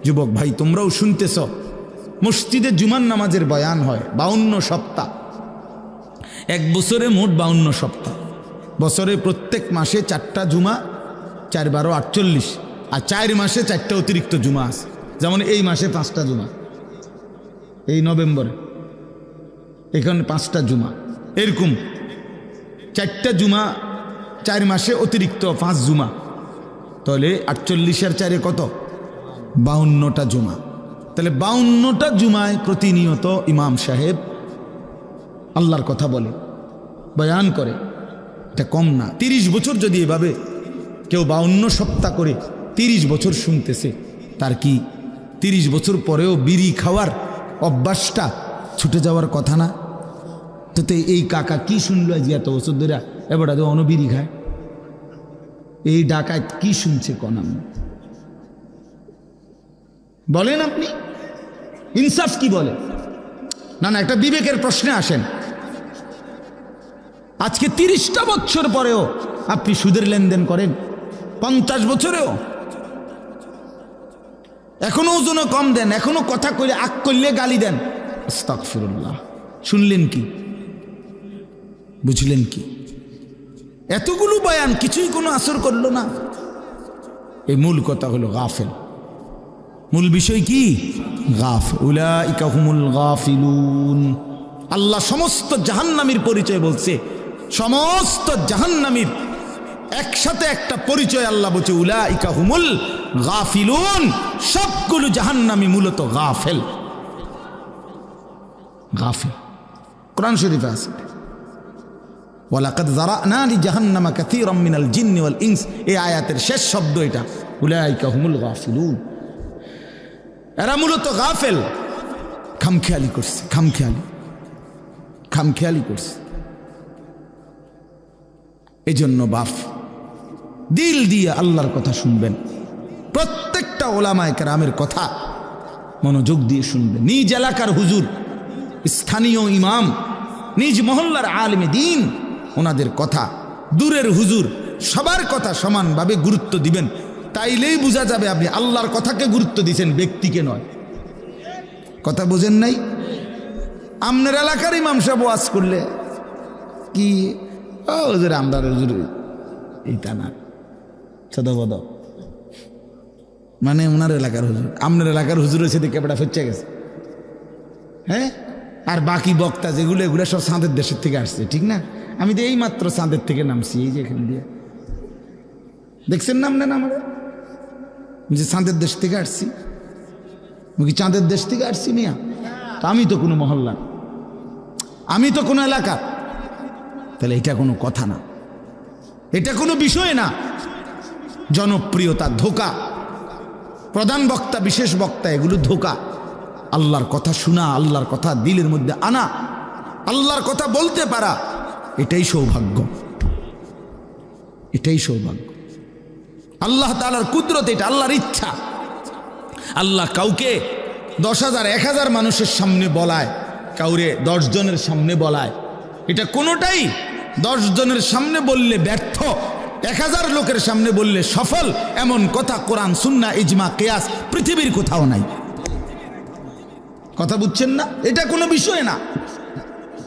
যুবক ভাই তোমরাও শুনতেছ, মসজিদে জুমার নামাজের বয়ান হয় 52 সপ্তাহ, এক বছরে মোট 52 সপ্তাহ। বছরে প্রত্যেক মাসে 4টা জুমা, 4 12 48, আর 4 মাসে 4টা অতিরিক্ত জুমা আছে। যেমন এই মাসে 5টা জুমা, এই নভেম্বরে এখানে 5টা জুমা, এরকম 4টা জুমা 4 মাসে অতিরিক্ত 5 জুমা, তাহলে 48 আর 4 কত? 52টা জুমা। তাহলে 52টা জুমায় প্রতিনিয়ত ইমাম সাহেব আল্লাহর কথা বলে, বয়ান করে। এটা কম না। 30 বছর যদি এভাবে কেউ 52 সপ্তাহ করে 30 বছর শুনতেছে, তার কি 30 বছর পরেও বিড়ি খাওয়ার অভ্যাসটা ছুটে যাওয়ার কথা না? তো এই কাকা কি শুনলো আজ এত বছর ধরে? এবারটা তো অনবিড়ি খায়। এই ডাকাত কি শুনছে কনাম? বলেন আপনি, ইনসাফ কি বলে? না না, একটা বিবেকের প্রশ্নে আসেন। আজকে 30টা বছর পরেও আপনি সুদের লেনদেন করেন, 50 বছরেও এখনো ওজনও কম দেন, এখনো কথা কইলে আগ করলে গালি দেন। আস্তাগফিরুল্লাহ। শুনলেন কি? বুঝলেন কি? এতগুলো বয়ান কিছুই কোনো আসর করলো না। এই মূল কথা হলো গাফেল। মূল বিষয় কি? গাফিল। উলাইকা হুমুল গাফিলুন। আল্লাহ সমস্ত জাহান্নামীর পরিচয় বলছে, সমস্ত জাহান্নামীর একসাথে একটা পরিচয় আল্লাহ বলছে, উলাইকা হুমুল গাফিলুন। সবগুলো জাহান্নামী মূলত গাফেল। গাফেল কোরআন শরীফে আছে, ওয়ালাকাদ যারানা লিজাহান্নামা কাসীরাম মিনাল জিন্নি ওয়াল ইনস। এই আয়াতের শেষ শব্দ এটা, উলাইকা হুমুল গাফিলুন। এরা মূলত গাফেল, খামখেয়ালি করছে, খামখেয়ালি করছে। এই জন্য বাপ, দিল দিয়ে আল্লাহর কথা শুনবেন। প্রত্যেকটা ওলামায়ে কেরামের কথা মনোযোগ দিয়ে শুনবেন। নিজ এলাকার হুজুর, স্থানীয় ইমাম, নিজ মহল্লার আলেমে দ্বীন, ওনাদের কথা, দূরের হুজুর, সবার কথা সমানভাবে গুরুত্ব দিবেন। তাইলেই বোঝা যাবে আপনি আল্লাহর কথাকে গুরুত্ব দিচ্ছেন, ব্যক্তিকে নয়। কথা বোঝেন নাই? আপনার এলাকার ইমাম সাহেব ওয়াজ করলে কি হুজুর, আমরা হুজুর এইটা না, সদবদ, মানে ওনার এলাকার হুজুর, আপনার এলাকার হুজুর হয়েছে দেখে বেটা ফেচে গেছে। হ্যাঁ, আর বাকি বক্তা যেগুলো, এগুলো সব চাঁদের দেশের থেকে আসছে, ঠিক না? আমি তো এই মাত্র চাঁদের থেকে নামছি, এই যে এখান দিয়ে দেখছেন নাম নেন আমার, যে চাঁদের দেশ থেকে আসছি। কি চাঁদের দেশ থেকে আসছি মিয়া? তা আমি তো কোনো মহল্লা, আমি তো কোনো এলাকা। তাহলে এটা কোনো কথা না, এটা কোনো বিষয় না। জনপ্রিয়তা ধোঁকা, প্রধান বক্তা, বিশেষ বক্তা, এগুলো ধোঁকা। আল্লাহর কথা শোনা, আল্লাহর কথা দিলের মধ্যে আনা, আল্লাহর কথা বলতে পারা, এটাই সৌভাগ্য, এটাই সৌভাগ্য। আল্লাহ তাআলার কুদরত, এটা আল্লাহর ইচ্ছা। আল্লাহ কাউকে 10,000 1,000 মানুষের সামনে বলায়, কাউরে 10 জনের সামনে বলায়, এটা কোনোটাই 10 জনের সামনে বললে ব্যর্থ, 1000 লোকের সামনে বললে সফল, এমন কথা কোরআন সুন্নাহ ইজমা কিয়াস পৃথিবীর কোথাও নাই। কথা বুঝছেন না? এটা কোনো বিষয় না।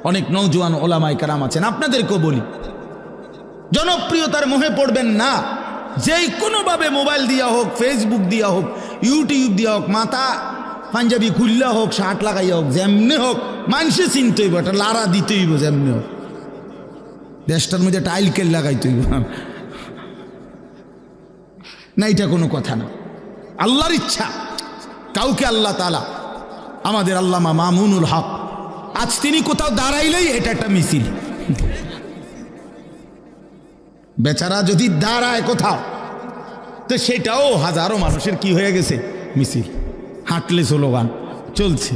অনেক নওজোয়ান ওলামায়ে কেরাম আছেন, আপনাদেরকেও বলি, জনপ্রিয়তার মোহে পড়বেন না। যেই কোনোভাবে মোবাইল দিয়া হোক, ফেসবুক দিয়া হোক, ইউটিউব দিয়া হোক, মাথা পাঞ্জাবি খুললা হোক, শার্ট লাগাইয়া হোক, যেমনি হোক মানুষে চিনতে হইব, এটা লারা দিতে হইব, যেমনি হোক দেশটার মধ্যে টাইল কেল লাগাইতে হইব না, এটা কোনো কথা না। আল্লাহর ইচ্ছা কাউকে আল্লাহ তাআলা, আমাদের আল্লামা মামুনুল হক, আজ তিনি কোথাও দাঁড়াইলেই এটা একটা মিছিল। বেচারা যদি দাঁড়ায় কোথাও, তো সেটাও হাজারো মানুষের কি হয়ে গেছে, মিছিল, হাঁটলে স্লোগান চলছে।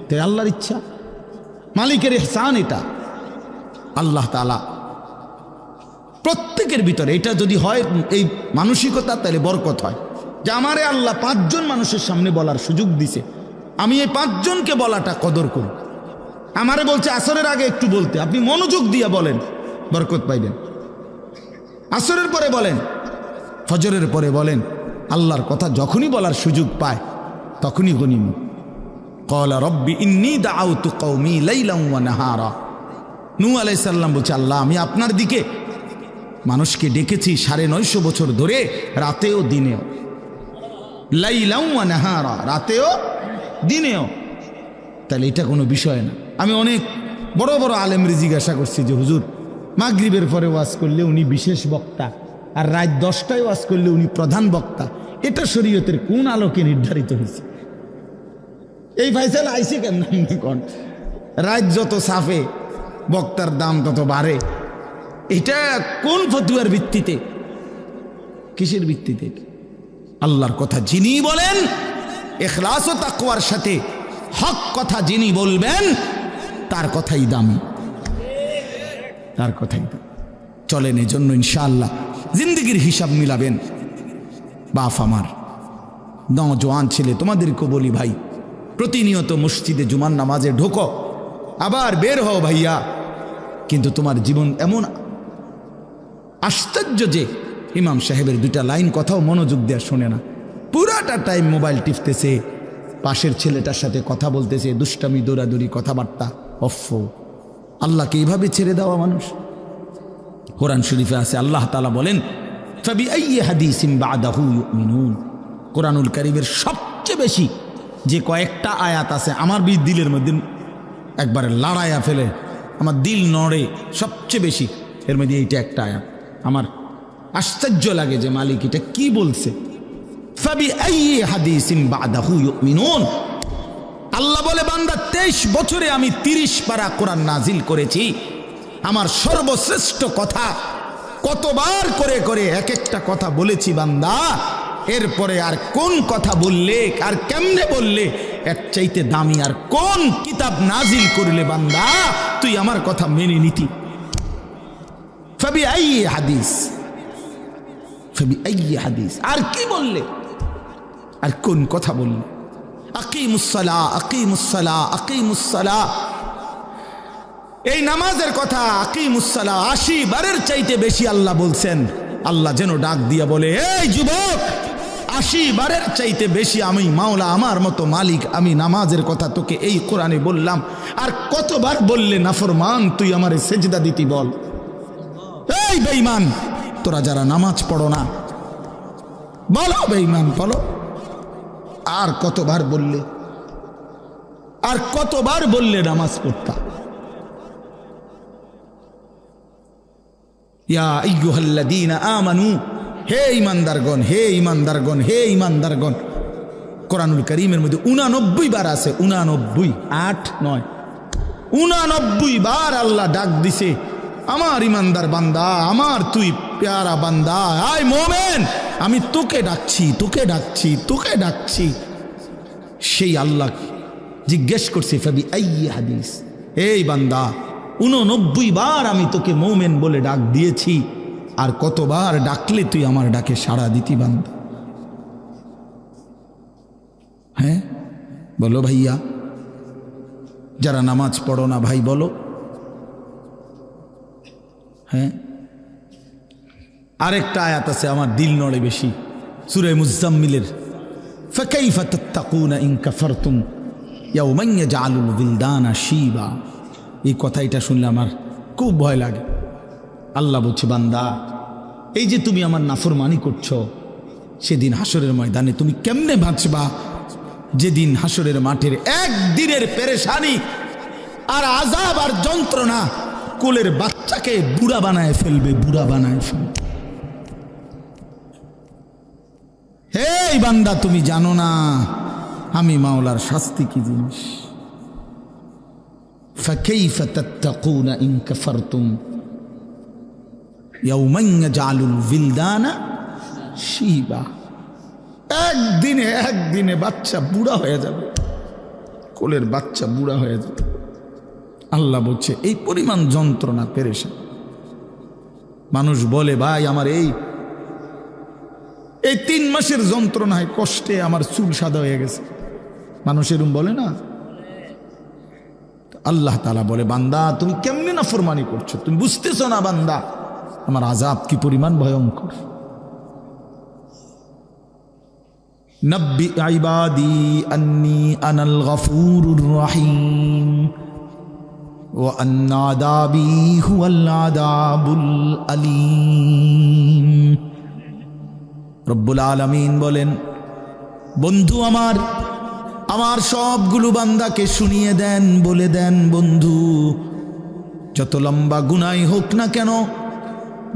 তাই আল্লাহর ইচ্ছা, মালিকের ইহসান এটা। আল্লাহ তাআলা প্রত্যেকের ভিতরে এটা যদি হয় এই মানসিকতা, তাহলে বরকত হয়। যে আমারে আল্লাহ 5 জন মানুষের সামনে বলার সুযোগ দিছে, আমি এই 5 জনকে বলাটা কদর করি। আমারে বলছে আসরের আগে একটু বলতে, আপনি মনোযোগ দিয়ে বলেন, বরকত পাইবেন। আসরের পরে বলেন, ফজরের পরে বলেন, আল্লাহর কথা যখনই বলার সুযোগ পায় তখনই গনিমত। ক্বালা রব্বি ইন্নী দাআউতু কওমি লাইলান ওয়া নাহারা। নূহ আলাইহিস সালাম বলছে, আল্লাহ আমি আপনার দিকে মানুষকে ডেকেছি 950 বছর ধরে, রাতেও দিনেও। লাইলান ওয়া নাহারা, রাতেও দিনেও। তাহলে এটা কোনো বিষয় না। আমি অনেক বড় বড় আলেমরে জিজ্ঞাসা করছি যে হুজুর, মাগরিবের পরে ওয়াজ করলে উনি বিশেষ বক্তা, আর রাত 10টায় ওয়াজ করলে উনি প্রধান বক্তা, এটা শরীয়তের কোন আলোকে নির্ধারিত হয়েছে? এই ফাইসালা আইসে কেন? রাত যত সাফে বক্তার দাম তত বাড়ে, এটা কোন ফতুয়ার ভিত্তিতে, কিসের ভিত্তিতে? আল্লাহর কথা যিনি বলেন ইখলাস ও তাকওয়ার সাথে, হক কথা যিনি বলবেন তার কথাই দামি, তার কথাই দামি। চলেন এই জন্য ইনশাআল্লাহ জিন্দেগির হিসাব মিলাবেন। বাপ আমার নওজোয়ান ছেলে, তোমাদেরকেও বলি ভাই, প্রতিনিয়ত মসজিদে জুমার নামাজে ঢোকো, আবার বের হও ভাইয়া। কিন্তু তোমার জীবন এমন আশ্চর্য যে ইমাম সাহেবের 2টা লাইন কথাও মনোযোগ দেওয়া শোনে না, পুরাটা টাইম মোবাইল টিপতেছে, পাশের ছেলেটার সাথে কথা বলতেছে, দুষ্টামি দৌড়াদৌড়ি কথাবার্তা। অফ, আল্লাহকে এইভাবে ছেড়ে দেওয়া মানুষ? কোরআন শরীফে আছে, আল্লাহ তাআলা বলেন ফাবিআইয়ি হাদিসিন বা'দাহু ইউমিনুন। কোরআনুল কারীমের সবচেয়ে বেশি যে কয়েকটা আয়াত আছে আমার দিলের মধ্যে একবারে লড়াইয়া ফেলে, আমার দিল নড়ে সবচেয়ে বেশি, এর মধ্যে এইটা একটা আয়াত। আমার আশ্চর্য লাগে যে মালিক এটা কি বলছে, ফাবিআইয়ি হাদিসিন বা'দাহু ইউমিনুন। আল্লাহ বলে, বান্দা 23 বছরে আমি 30 পারা কোরআন নাজিল করেছি, আমার সর্বশ্রেষ্ঠ কথা কতবার করে করে এক একটা কথা বলেছি বান্দা, এরপরে আর কোন কথা বললে আর কেমনে বললে এর চাইতে দামি আর কোন কিতাব নাজিল করলে বান্দা তুই আমার কথা মেনে নিতি? ফাবিআইয়ি হাদিস, ফাবিআইয়ি হাদিস, আর কি বললে, আর কোন কথা বললে? আকিমুস সালাহ, আকিমুস সালাহ, আকিমুস সালাহ, এই নামাজের কথা আকিমুস সালাহ 80 বারের চাইতে বেশি আল্লাহ বলছেন। আল্লাহ যেন ডাক দিয়া বলে, এই যুবক, 80 বারের চাইতে বেশি আমি মাওলা, আমার মতো মালিক, আমি নামাজের কথা তোকে এই কোরআনে বললাম, আর কতবার বললে নাফরমান তুই আমারে সেজদা দিতি বল। এই বেঈমান, তোরা যারা নামাজ পড়ো না, বলো বেঈমান বলো, আর কতবার বললে, আর কতবার বললে নামাজ পড়তা? ইয়া আইয়ুহাল্লাযীনা আমানু, হে ঈমানদারগণ, হে ঈমানদারগণ, হে ঈমানদারগণ। কোরআনুল কারীমের মধ্যে 89 বার আছে, 89, 8, 9, 89 বার আল্লাহ ডাক দিছে, আমার ঈমানদার বান্দা, আমার তুই প্যারা বান্দা, আয় মোমেন, আমি তোকে ডাকছি, তোকে ডাকছি, তোকে ডাকছি। সেই আল্লাহ জিজ্ঞেস করছে ফাবিআইয়ি হাদিস, এই বান্দা 89 বার আমি তোকে মোমেন বলে ডাক দিয়েছি, আর কতবার ডাকলে তুই আমার ডাকে সাড়া দিতি বান্দা? বলো ভাইয়া, যারা নামাজ পড়ো না ভাই বলো। হ্যাঁ, আরেকটা আয়াত আছে আমার দিল নড়ে বেশি, সূরা মুজাম্মিলের, ফাকাইফা তাত্তাকুনা ইন কাফারতুম ইয়াওমান ইয়াজআলুল বিলদানা শিবা। এই কথাটা শুনলে আমার খুব ভয় লাগে। আল্লাহ বলছে, বান্দা এই যে তুমি আমার নাফরমানি করছো, সেদিন হাসরের ময়দানে তুমি কেমনে বাঁচবা, যেদিন হাসরের মাঠের একদিনের পেরেশানি আর আযাব আর যন্ত্রণা কোলের বাচ্চাকে বুড়া বানায় ফেলবে, বুড়া বানায় ফেলবে। হে বান্দা, তুমি জানো না আমি মাওলার শাস্তি কি জিনিস। ফাকাইফা তাত্তাকুনা ইন কাফারতুম ইয়াওমান ইয়াজআলুল বিলদানা শিবা। একদিনে বাচ্চা বুড়া হয়ে যাবে, কোলের বাচ্চা বুড়া হয়ে যাবে। আল্লাহ বলছে এই পরিমাণ যন্ত্রণা পেরেশান। মানুষ বলে ভাই আমার এই 3 মাসের যন্ত্রণায় কষ্টে আমার চুল সাদা হয়ে গেছে, মানুষ এরকম বলে না? আল্লাহ তাআলা বলে, বান্দা তুমি কেমনে নাফরমানি করছো, তুমি বুঝতেছো না বান্দা আমার আযাব কি পরিমাণ ভয়ঙ্কর। নব্বি ইবাদি আন্নী আনাল গফুরুর রহিম ওয়া আন্না আযাবি হুয়াল আযাবুল আলীম। রব্বুল আলামিন বলেন, বন্ধু আমার সবগুলো বান্দাকে শুনিয়ে দেন, বলে দেন বন্ধু যত লম্বা গুনাহ হোক না কেন,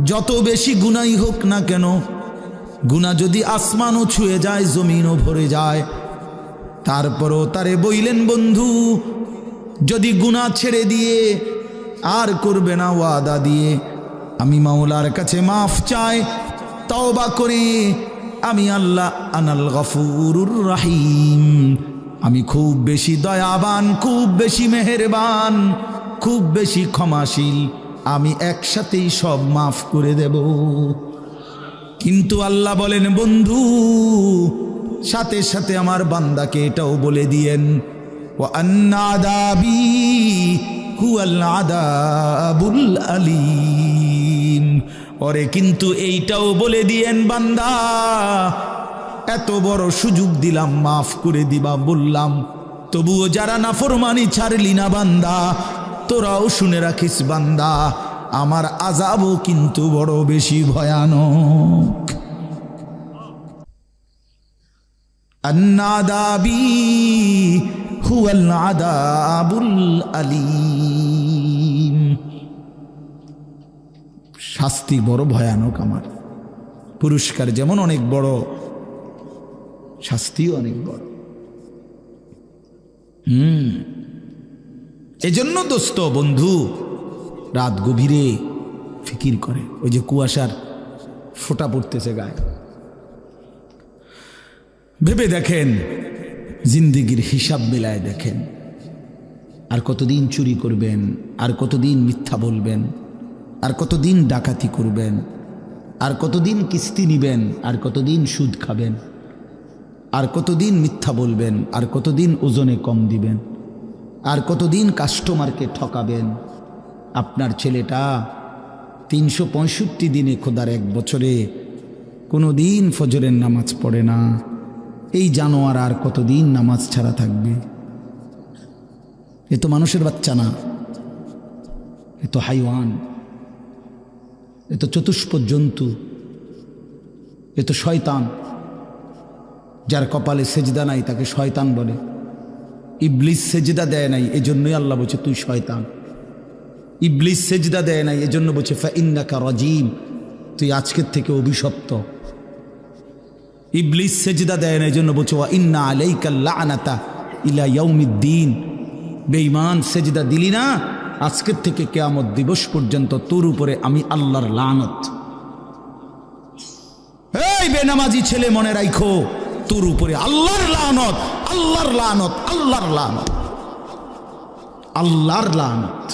যত বেশি গুনাহ হোক না কেন, গুনাহ যদি আসমানও ছুঁয়ে যায়, জমিনও ভরে যায়, তারপরও তারে বইলেন বন্ধু যদি গুনাহ ছেড়ে দিয়ে আর করবে না ওয়াদা দিয়ে, আমি মাওলার কাছে মাফ চাই, তওবা করে, আমি আল্লাহ আনাল গফুরুর রহিম, আমি খুব বেশি দয়াবান, খুব বেশি মেহেরবান, খুব বেশি ক্ষমাশীল, আমি একসাথেই সব মাফ করে দেব। কিন্তু আল্লাহ বলেন বন্ধু সাথে সাথে আমার বান্দাকে এটাও বলে দিয়েন, ওয়া আন্না আযাবি হুয়াল আযাবুল আলীম। ওরে কিন্তু এইটাও বলে দিয়েন বান্দা এত বড় সুযোগ দিলাম, মাফ করে দিবা বললাম, তবুও যারা নাফরমানি ছাড়লি না বান্দা, তোরাও শুনে রাখিস বান্দা আমার আযাবও কিন্তু বড় বেশি ভয়ানক। আন্না আযাবি হুয়াল আযাবুল আলীম। শাস্তি বড় ভয়ানক আমার, পুরস্কার যেমন অনেক বড়, শাস্তিও অনেক বড়। এজন্য দোস্ত বন্ধু রাত গভীরে ফিকির করে, ওই যে কুয়াশার ফোঁটা পড়তেছে গায়ে, ভেবে দেখেন জিন্দেগির হিসাব মিলায় দেখেন, আর কতদিন চুরি করবেন, আর কতদিন মিথ্যা বলবেন, আর কতদিন ডাকাতি করবেন, আর কতদিন কিস্তি নিবেন, আর কতদিন সুদ খাবেন, আর কতদিন মিথ্যা বলবেন, আর কতদিন ওজনে কম দিবেন, আর কতদিন কাস্টমারকে ঠকাবেন। আপনার ছেলেটা 365 দিনে খোদার 1 বছরে কোনো দিন ফজরের নামাজ পড়ে না, এই জানোয়ার আর কতদিন নামাজ ছাড়া থাকবে? এ তো মানুষের বাচ্চা না, এ তো হাইওয়ান, এ তো চতুষ্পদ জন্তু, এ তো শয়তান। যার কপালে সেজদা নাই তাকে শয়তান বলে। ইবলিস সেজদা দেয় নাই, এজন্যই আল্লাহ বলছে তুই শয়তান। ইবলিস সেজদা দেয় নাই, এজন্য বলছে ফাইন্নাকা রাজিম, তুই আজকের থেকে অভিশপ্ত। ইবলিস সেজদা দেয় না, এজন্য বলছে ওয়া ইন্না আলাইকাল লা'নাতা ইলা ইয়াউমিদ্দিন, বেঈমান সেজদা দিলি না, আজকের থেকে কিয়ামত দিবস পর্যন্ত তোর উপরে আমি আল্লাহর লানত। এই বেনামাজি ছেলে মনে রাখো, তোর উপরে আল্লাহর লানত, আল্লাহর লানত, আল্লাহর লানত, আল্লাহর লানত।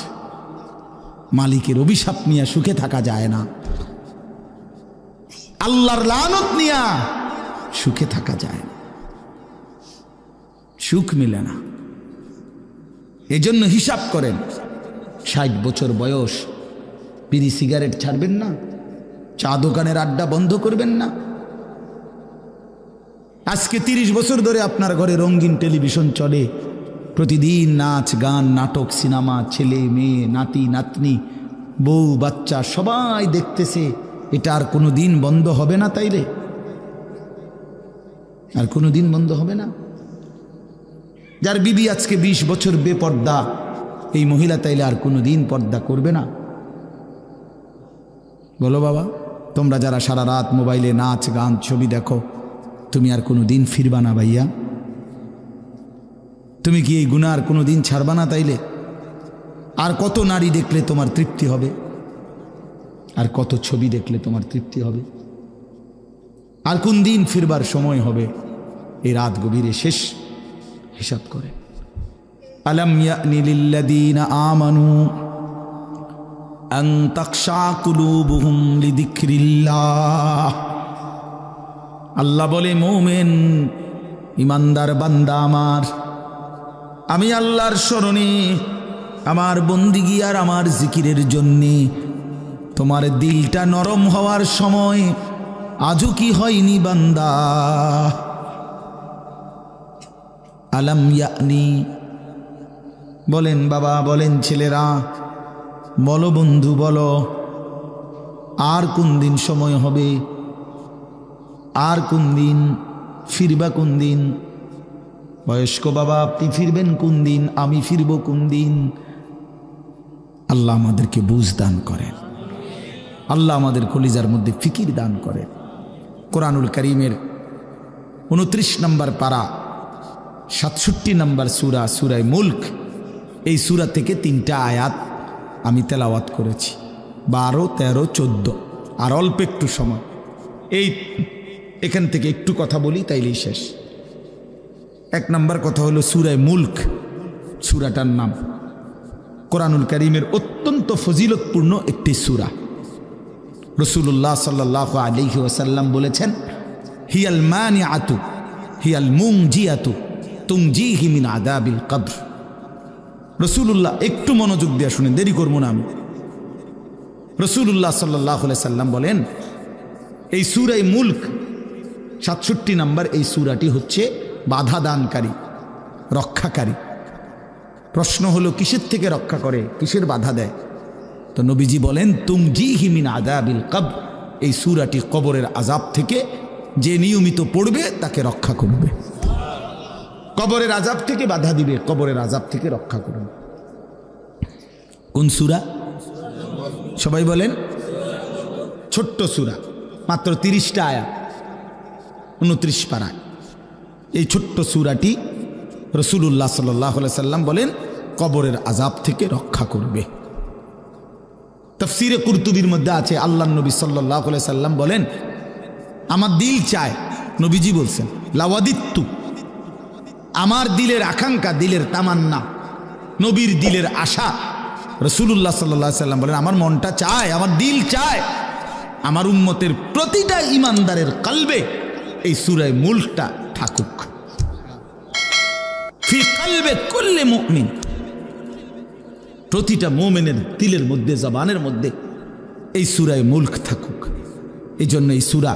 মালিকের অভিশাপ নিয়ে সুখে থাকা যায় না, আল্লাহর লানত নিয়ে সুখে থাকা যায় না। সুখ মিলে না। এজন্য হিসাব করেন, 60 বছর বয়স বিড়ি সিগারেট ছাড়বেন না, চা দোকানের আড্ডা বন্ধ করবেন না। আজকে 30 বছর ধরে আপনার ঘরে রঙিন টেলিভিশন চলে, প্রতিদিন নাচ গান নাটক সিনেমা, ছেলে মেয়ে নাতি নাতনি বউ বাচ্চা সবাই দেখতেছে। এটা আর কোনো দিন বন্ধ হবে না? তাইলে আর কোনো দিন বন্ধ হবে না? যার বিবি আজকে 20 বছর বেপর্দা, এই মহিলা তাইলে আর কোনো দিন পর্দা করবে না? বলো বাবা, তোমরা যারা সারা রাত মোবাইলে নাচ গান ছবি দেখো, তুমি আর কোনো দিন ফিরবা না ভাইয়া? তুমি কি এই গুনাহ আর কোনো দিন ছাড়বা না? তাইলে আর কত নারী দেখলে তোমার তৃপ্তি হবে? আর কত ছবি দেখলে তোমার তৃপ্তি হবে? আর কোন দিন ফিরবার সময় হবে? এই রাত গভীরে শেষ হিসাব করে। আলাম ইয়ানি লিল্লাযীনা আমানু আন তাখশা কুলুবুহুম লিযিকরিল্লাহ। আল্লাহ বলে, মুমিন ইমানদার বান্দা আমার, আমি আল্লাহর স্মরণে, আমার বন্দিগি আর আমার জিকিরের জন্যে তোমার দিলটা নরম হওয়ার সময় আজও কি হয়নি বান্দা? আলাম ইয়ানি, বলেন বাবা, বলেন ছেলেরা, বলো বন্ধু, বলো আর কোন দিন সময় হবে? আর কোন দিন ফিরবা? কোন দিন? বয়স্ক বাবা, আপনি ফিরবেন কোন দিন? আমি ফিরব কোন দিন? আল্লাহ আমাদেরকে বুঝ দান করেন, আল্লাহ আমাদের কলিজার মধ্যে ফিকির দান করেন। কোরআনুল কারীমের 29 নম্বর পারা 67 নম্বর সূরা, সূরা মুলক। এই সূরা থেকে 3টা আয়াত আমি তেলাওয়াত করেছি, 12, 13, 14। আর অল্প একটু সময়, এখান থেকে একটু কথা বলি তাইলেই শেষ। 1 নম্বর কথা হলো সূরা মুলক। সূরাটার নাম কোরআনুল কারীমের অত্যন্ত ফজিলতপূর্ণ একটি সূরা। রাসূলুল্লাহ সাল্লাল্লাহু আলাইহি ওয়াসাল্লাম বলেছেন, হিয়াল মানিআতু হিয়াল মুনজিয়াতু তুনজিহি মিন আযাবিল কবর। রাসূলুল্লাহ, একটু মনোযোগ দিয়ে শুনেন, দেরি করব না আমি। রাসূলুল্লাহ সাল্লাল্লাহু আলাইহি সাল্লাম বলেন, এই সূরা মুলক 67 নম্বর এই সূরাটি হচ্ছে বাধা দানকারী, রক্ষাকারী। প্রশ্ন হলো, কিসের থেকে রক্ষা করে, কিসের বাধা দেয়? তো নবীজি বলেন, তুনজিহি মিন আযাবিল কবর। এই সূরাটি কবরের আযাব থেকে যে নিয়মিত পড়বে তাকে রক্ষা করবে, কবরের আযাব থেকে বাধা দিবে, কবরের আযাব থেকে রক্ষা করবে। কোন সূরা? সবাই বলেন। ছোট্ট সূরা, মাত্র 30টা আয়াত, 29 পারায়। এই ছোট্ট সূরাটি রাসূলুল্লাহ সাল্লাল্লাহু আলাইহি সাল্লাম বলেন কবরের আযাব থেকে রক্ষা করবে। তাফসীরে কুরতুবীর মধ্যে আছে, আল্লাহর নবী সাল্লাল্লাহু আলাইহি সাল্লাম বলেন, আমার দিল চায়, নবীজি বলছেন, লাওয়াদিত্তু, আমার দিলের আকাঙ্ক্ষা, দিলের তামান্না, নবীর দিলের আশা। রাসূলুল্লাহ সাল্লাল্লাহু আলাইহি সাল্লাম বলেন, আমার মনটা চায়, আমার দিল চায়, আমার উম্মতের প্রতিটা ইমানদারের কলবে এই সূরা মুলকটা থাকুক। ফি কলবে কুল্লি মুমিন, প্রতিটা মুমিনের দিলের মধ্যে, জবানের মধ্যে এই সূরা মুলক থাকুক। এই জন্য এই সূরা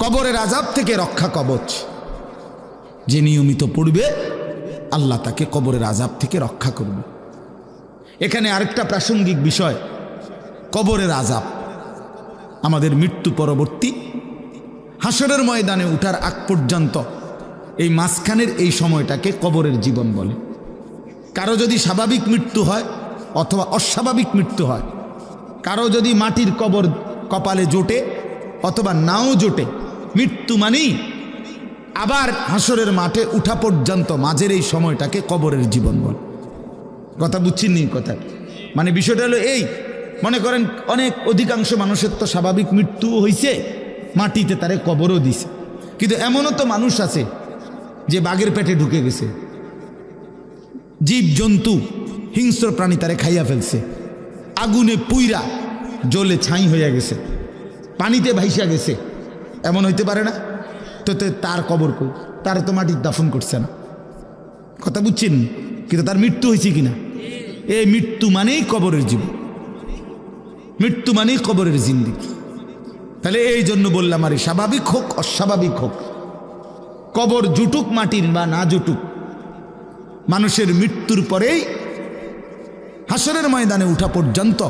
কবরের আযাব থেকে রক্ষা কবচ। যে নিয়মিত পড়বে আল্লাহ তাকে কবরের আযাব থেকে রক্ষা করবে। এখানে আরেকটা প্রাসঙ্গিক বিষয়, কবরের আযাব আমাদের মৃত্যু পরবর্তী হাসরের ময়দানে উঠার আগ পর্যন্ত এই মাঝখানের এই সময়টাকে কবরের জীবন বলে। কারো যদি স্বাভাবিক মৃত্যু হয় অথবা অস্বাভাবিক মৃত্যু হয়, কারো যদি মাটির কবর কপালে জোটে অথবা নাও জোটে, মৃত্যু মানেই আবার হাসরের মাঠে উঠা পর্যন্ত মাঝের এই সময়টাকে কবরের জীবন বলে। কথা বুঝছেন নি? কথা মানে বিষয়টা হলো এই, মনে করেন অনেক অধিকাংশ মানুষের তো স্বাভাবিক মৃত্যু হয়েছে, মাটিতে তারে কবরও দিছে, কিন্তু এমনও তো মানুষ আছে যে বাঘের পেটে ঢুকে গেছে, জীব জন্তু হিংস্র প্রাণী তারে খাইয়া ফেলছে, আগুনে পুইরা জ্বলে ছাই হইয়া গেছে, পানিতে ভাইসা গেছে, এমন হইতে পারে না? তো তার কবর কই? তার তো মাটির দাফন করছে না, কথা বুঝছেন? কিন্তু তার মৃত্যু হয়েছে কিনা? এই মৃত্যু মানেই কবরের জীবন, মৃত্যু মানেই কবরের জিন্দেগি। তাহলে এই জন্য বললাম, আরে স্বাভাবিক হোক অস্বাভাবিক হোক, কবর জুটুক মাটির বা না জুটুক, মানুষের মৃত্যুর পরেই হাসরের ময়দানে উঠা পর্যন্ত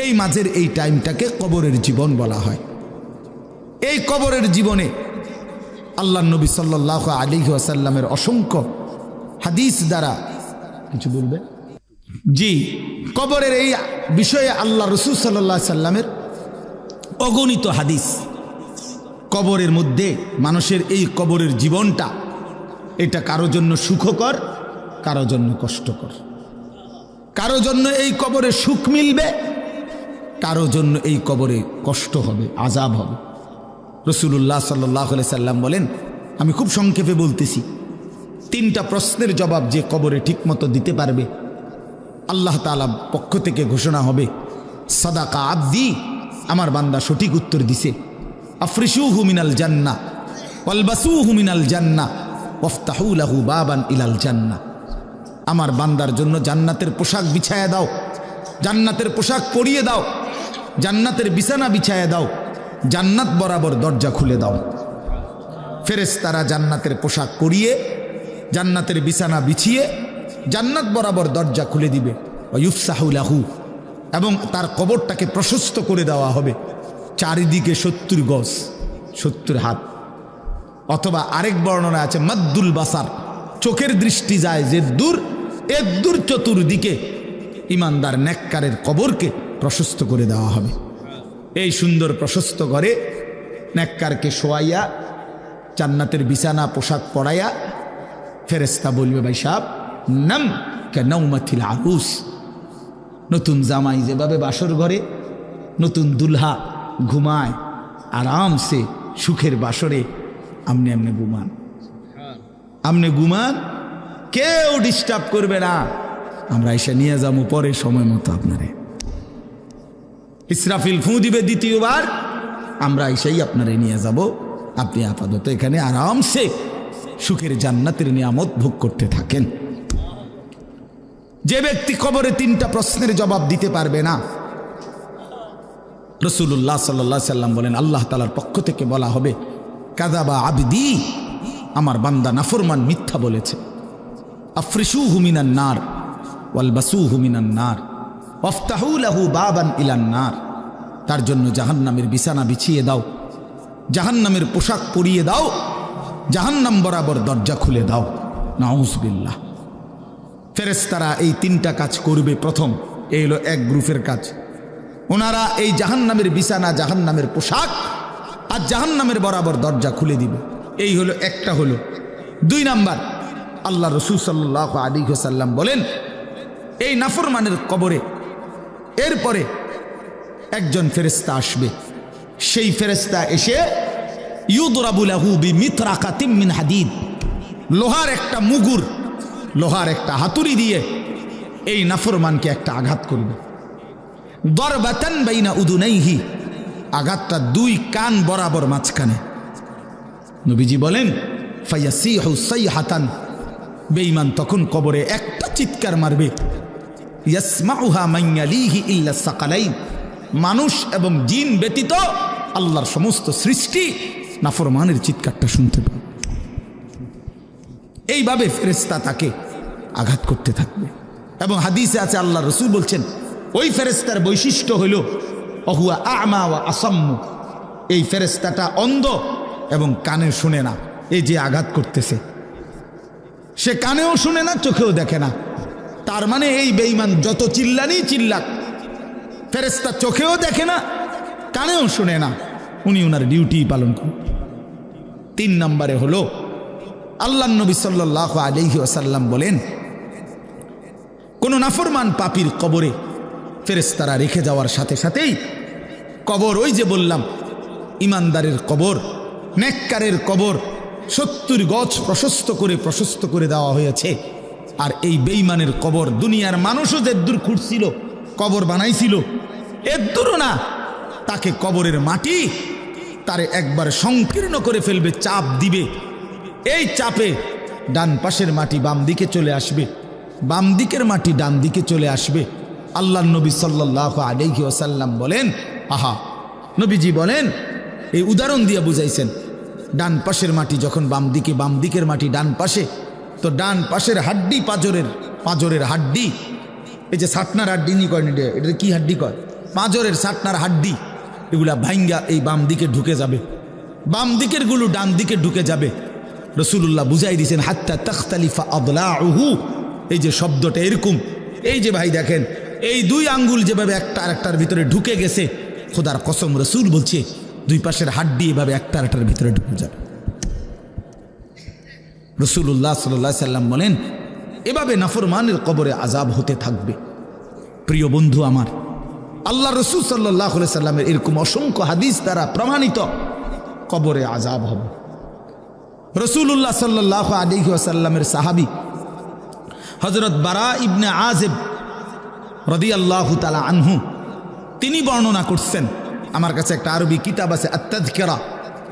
এই মাঝের এই টাইমটাকে কবরের জীবন বলা হয়। এই কবরের জীবনে আল্লাহ নবী সাল্লাল্লাহু আলাইহি ওয়াসাল্লামের অসংখ্য হাদিস দ্বারা কিছু বলবে। জি, কবরের এই বিষয়ে আল্লাহ রাসূল সাল্লাল্লাহু আলাইহি সাল্লামের অগণিত হাদিস। কবরের মধ্যে মানুষের এই কবরের জীবনটা, এটা কারো জন্য সুখকর, কারো জন্য কষ্টকর। কারো জন্য এই কবরে সুখ মিলবে, কারো জন্য এই কবরে কষ্ট হবে, আযাব হবে। রাসূলুল্লাহ সাল্লাল্লাহু আলাইহি সাল্লাম বলেন, আমি খুব সংক্ষেপে বলতেছি, 3টা প্রশ্নের জবাব যে কবরে ঠিকমতো দিতে পারবে, আল্লাহ তাআলা পক্ষ থেকে ঘোষণা হবে, সাদাকা আবদি, আমার বান্দা সঠিক উত্তর দিছে। আফরিশুহু মিনাল জান্নাহ ওয়ালবাসুহু মিনাল জান্নাহ ওয়াফতাহু লাহু বাবান ইলাল জান্নাহ। আমার বান্দার জন্য জান্নাতের পোশাক বিছায়া দাও, জান্নাতের পোশাক পরিয়ে দাও, জান্নাতের বিছানা বিছায়া দাও, জান্নাত বরাবর দরজা খুলে দাও। ফেরেশতারা জান্নাতের পোশাক পরিয়ে, জান্নাতের বিছানা বিছিয়ে জান্নাত বরাবর দরজা খুলে দিবে। ওয়ুফসাহু লাহু, এবং তার কবরটাকে প্রশস্ত করে দেওয়া হবে, চারিদিকে 70 গজ, 70 হাত। অথবা আরেক বর্ণনা আছে মাদ্দুল বাসার, চোখের দৃষ্টি যায় যে দূর, এর দূর চতুর্দিকে ইমানদার নেককারের কবরকে প্রশস্ত করে দেওয়া হবে। এই সুন্দর প্রশস্ত করে নেককারকে শোয়াইয়া জান্নাতের বিছানা পোশাক পরাইয়া ফেরেশতা বলবে, ভাই সাহেব নাম কানাউমাতিল আরুস। নতুন জামাই যেভাবে বাসর ঘরে নতুন দুলহা ঘুমায় আরামসে সুখের বাসরে, আমনে আমনে ঘুমান, আমনে ঘুমান, কেউ ডিস্টার্ব করবে না। আমরা এসে নিয়ে যাবো পরে সময় মতো আপনারে। ইসরাফিল ফু দিবে দ্বিতীয়বার, আমরা এসেই আপনারে নিয়ে যাব, আপনি আপাতত এখানে আরামসে সুখের জান্নাতের নিয়ামত ভোগ করতে থাকেন। যে ব্যক্তি কবরে 3টা প্রশ্নের জবাব দিতে পারবে না, রাসূলুল্লাহ সাল্লাল্লাহু আলাইহি সাল্লাম বলেন, আল্লাহ তাআলার পক্ষ থেকে বলা হবে, কাযাবা আবদি, আমার বান্দা নাফরমান মিথ্যা বলেছে। আফরিশুহু মিনান নার ওয়ালবাসুহু মিনান নার ওয়াফতাহু লাহু বাবান ইলান নার। তার জন্য জাহান্নামের বিছানা বিছিয়ে দাও, জাহান্নামের পোশাক পরিয়ে দাও, জাহান্নাম বরাবর দরজা খুলে দাও। নাউযুবিল্লাহ। ফেরেশতারা এই 3টা কাজ করবে। প্রথম, এই হলো এক গ্রুপের কাজ, ওনারা এই জাহান্নামের বিছানা, জাহান্নামের পোশাক আর জাহান্নামের বরাবর দরজা খুলে দিবে। এই হলো একটা হলো। 2 নাম্বার, আল্লাহ রাসূল সাল্লাল্লাহু আলাইহি ওয়াসাল্লাম বলেন, এই নাফরমানের কবরে এরপরে একজন ফেরেশতা আসবে। সেই ফেরেশতা এসে ইউদরাবু লাহু বিমিতরাকাতিম মিন হাদিদ, লোহার একটা মুগুর, লোহার একটা হাতুড়ি দিয়ে এই নাফরমানকে একটা আঘাত করবে। দরবাতান বাইনা উদুনাইহি, আঘাতটা 2 কান বরাবর মাঝখানে। নবীজি বলেন, ফায়াসিহু সাইহাতান, বেঈমান তখন কবরে একটা চিৎকার মারবে, ইয়াসমাউহা মান ইয়ালিহি ইল্লা সাকালাইন, মানুষ এবং জিন ব্যতীত আল্লাহর সমস্ত সৃষ্টি নাফরমানের চিৎকারটা শুনতে পাবে। এইভাবে ফেরেশতা তাকে আঘাত করতে থাকবে। এবং হাদিসে আছে, আল্লাহ রাসূল বলছেন, ওই ফেরেশতার বৈশিষ্ট্য হইল অহুয়া আ'মা ওয়া আসাম্মু, এই ফেরেশতাটা অন্ধ এবং কানে শুনে না। এই যে আঘাত করতেছে, সে কানেও শুনে না, চোখেও দেখে না। তার মানে এই বেঈমান যত চিল্লানি চিল্লাক, ফেরেশতা চোখেও দেখে না, কানেও শুনে না, উনি ওনার ডিউটি পালন করেন। 3 নম্বরে হলো, আল্লাহ নবী সাল্লাল্লাহু আলাইহি ওয়াসাল্লাম বলেন, কোন নাফরমান পাপীর কবরে ফেরেশতারা রেখে যাওয়ার সাথে সাথেই কবর, ওই যে বললাম ইমানদারের কবর, নেককারের কবর 70 গজ প্রশস্ত করে দেওয়া হয়েছে। আর এই বেঈমানের কবর, দুনিয়ার মানুষও যে দূর খুঁড়ছিল, কবর বানাইছিল, এর দূরও না, তাকে কবরের মাটি তারে একবার সংকীর্ণ করে ফেলবে, চাপ দিবে। এই চাপে ডান পাশের মাটি বাম দিকে চলে আসবে, বাম দিকের মাটি ডান দিকে চলে আসবে। আল্লাহর নবী সাল্লাল্লাহু আলাইহি ওয়াসাল্লাম বলেন, আহা, নবীজি বলেন, এই উদাহরণ দিয়ে বুঝাইছেন, ডান পাশের মাটি যখন বাম দিকে, বাম দিকের মাটি ডান পাশে, তো ডান পাশের হাড্ডি, পাঁজরের হাড্ডি, এই যে সাটনার হাড্ডি নি কয়, এটা কি হাড্ডি কয়, পাঁজরের সাটনার হাড্ডি, এগুলা ভাইঙ্গা এই বাম দিকে ঢুকে যাবে, বাম দিকের গুলো ডান দিকে ঢুকে যাবে। রাসূলুল্লাহ বুঝাই দিয়েছেন, হাত্তা তাখতালিফা আদলাউহু, এই যে শব্দটা এরকম, এই যে ভাই দেখেন, এই দুই আঙ্গুল যেভাবে একটা আরেকটার ভিতরে ঢুকে গেছে, খোদার কসম রাসূল বলছে দুই পাশের হাড্ডি এভাবে একটা আরেকটার ভিতরে ঢুকে যাবে। রাসূলুল্লাহ সাল্লাল্লাহু আলাইহি সাল্লাম বলেন, এভাবে নাফরমানের কবরে আযাব হতে থাকবে। প্রিয় বন্ধু আমার, আল্লাহ রাসূল সাল্লাল্লাহু আলাইহি সাল্লামের এরকম অসংখ্য হাদিস দ্বারা প্রমাণিত কবরে আযাব হবে। রাসূলুল্লাহ সাল্লাল্লাহু আলাইহি ওয়াসাল্লামের সাহাবী হযরত বারা ইবনে আযিব রাদিয়াল্লাহু তাআলা আনহু, তিনি বর্ণনা করছেন, আমার কাছে একটা আরবি কিতাব আছে আত-তাযকিরা,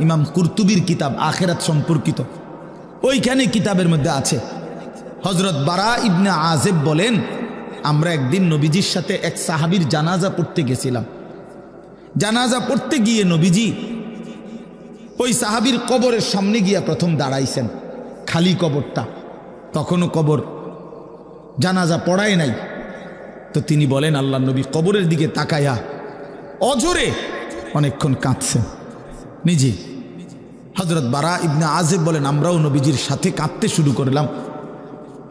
ইমাম কুরতুবির কিতাব, আখিরাত সম্পর্কিত, ওইখানে কিতাবের মধ্যে আছে, হযরত বারা ইবনে আযিব বলেন, আমরা একদিন নবীজির সাথে এক সাহাবীর জানাজা পড়তে গেছিলাম। জানাজা পড়তে গিয়ে নবীজি ওই সাহাবীর কবরের সামনে গিয়া প্রথম দাঁড়াইছেন, খালি কবরটা, তখনও কবর জানাজা পড়ায় নাই। তো তিনি বলেন, আল্লাহ নবী কবরের দিকে তাকায়া অজরে অনেকক্ষণ কাঁদছেন নিজে। হযরত বারা ইবনে আযিব বলেন, আমরাও নবীজির সাথে কাঁদতে শুরু করলাম,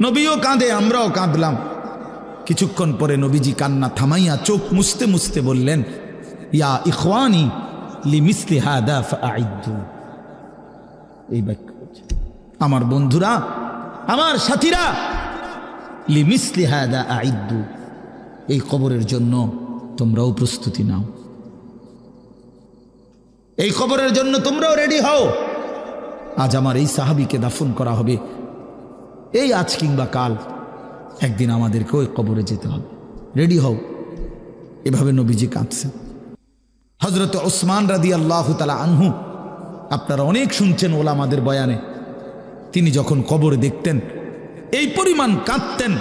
নবীও কাঁদে, আমরাও কাঁদলাম। কিছুক্ষণ পরে নবীজি কান্না থামাইয়া চোখ মুছতে মুছতে বললেন, ইয়া ইখওয়ানি লিমিসলি হাদা ফাআইদ্দু, এই বাক্য, আমার বন্ধুরা, আমার সাথীরা, লিমিসলি হাদা আইদ্দু, এই কবরের জন্য তোমরাও প্রস্তুতি নাও, এই কবরের জন্য তোমরাও রেডি হও। আজ আমার এই সাহাবীকে দাফন করা হবে, এই আজ কিংবা কাল একদিন আমাদেরকে ওই কবরে যেতে হবে, রেডি হও। এভাবে নবীজি কাঁদছেন। হযরত ওসমান রাদিয়াল্লাহু তাআলা আনহু, আপনারা অনেক শুনছেন ওলামাদের বয়ানে, তিনি যখন কবর দেখতেন এই পরিমাণ কাঁদতেন,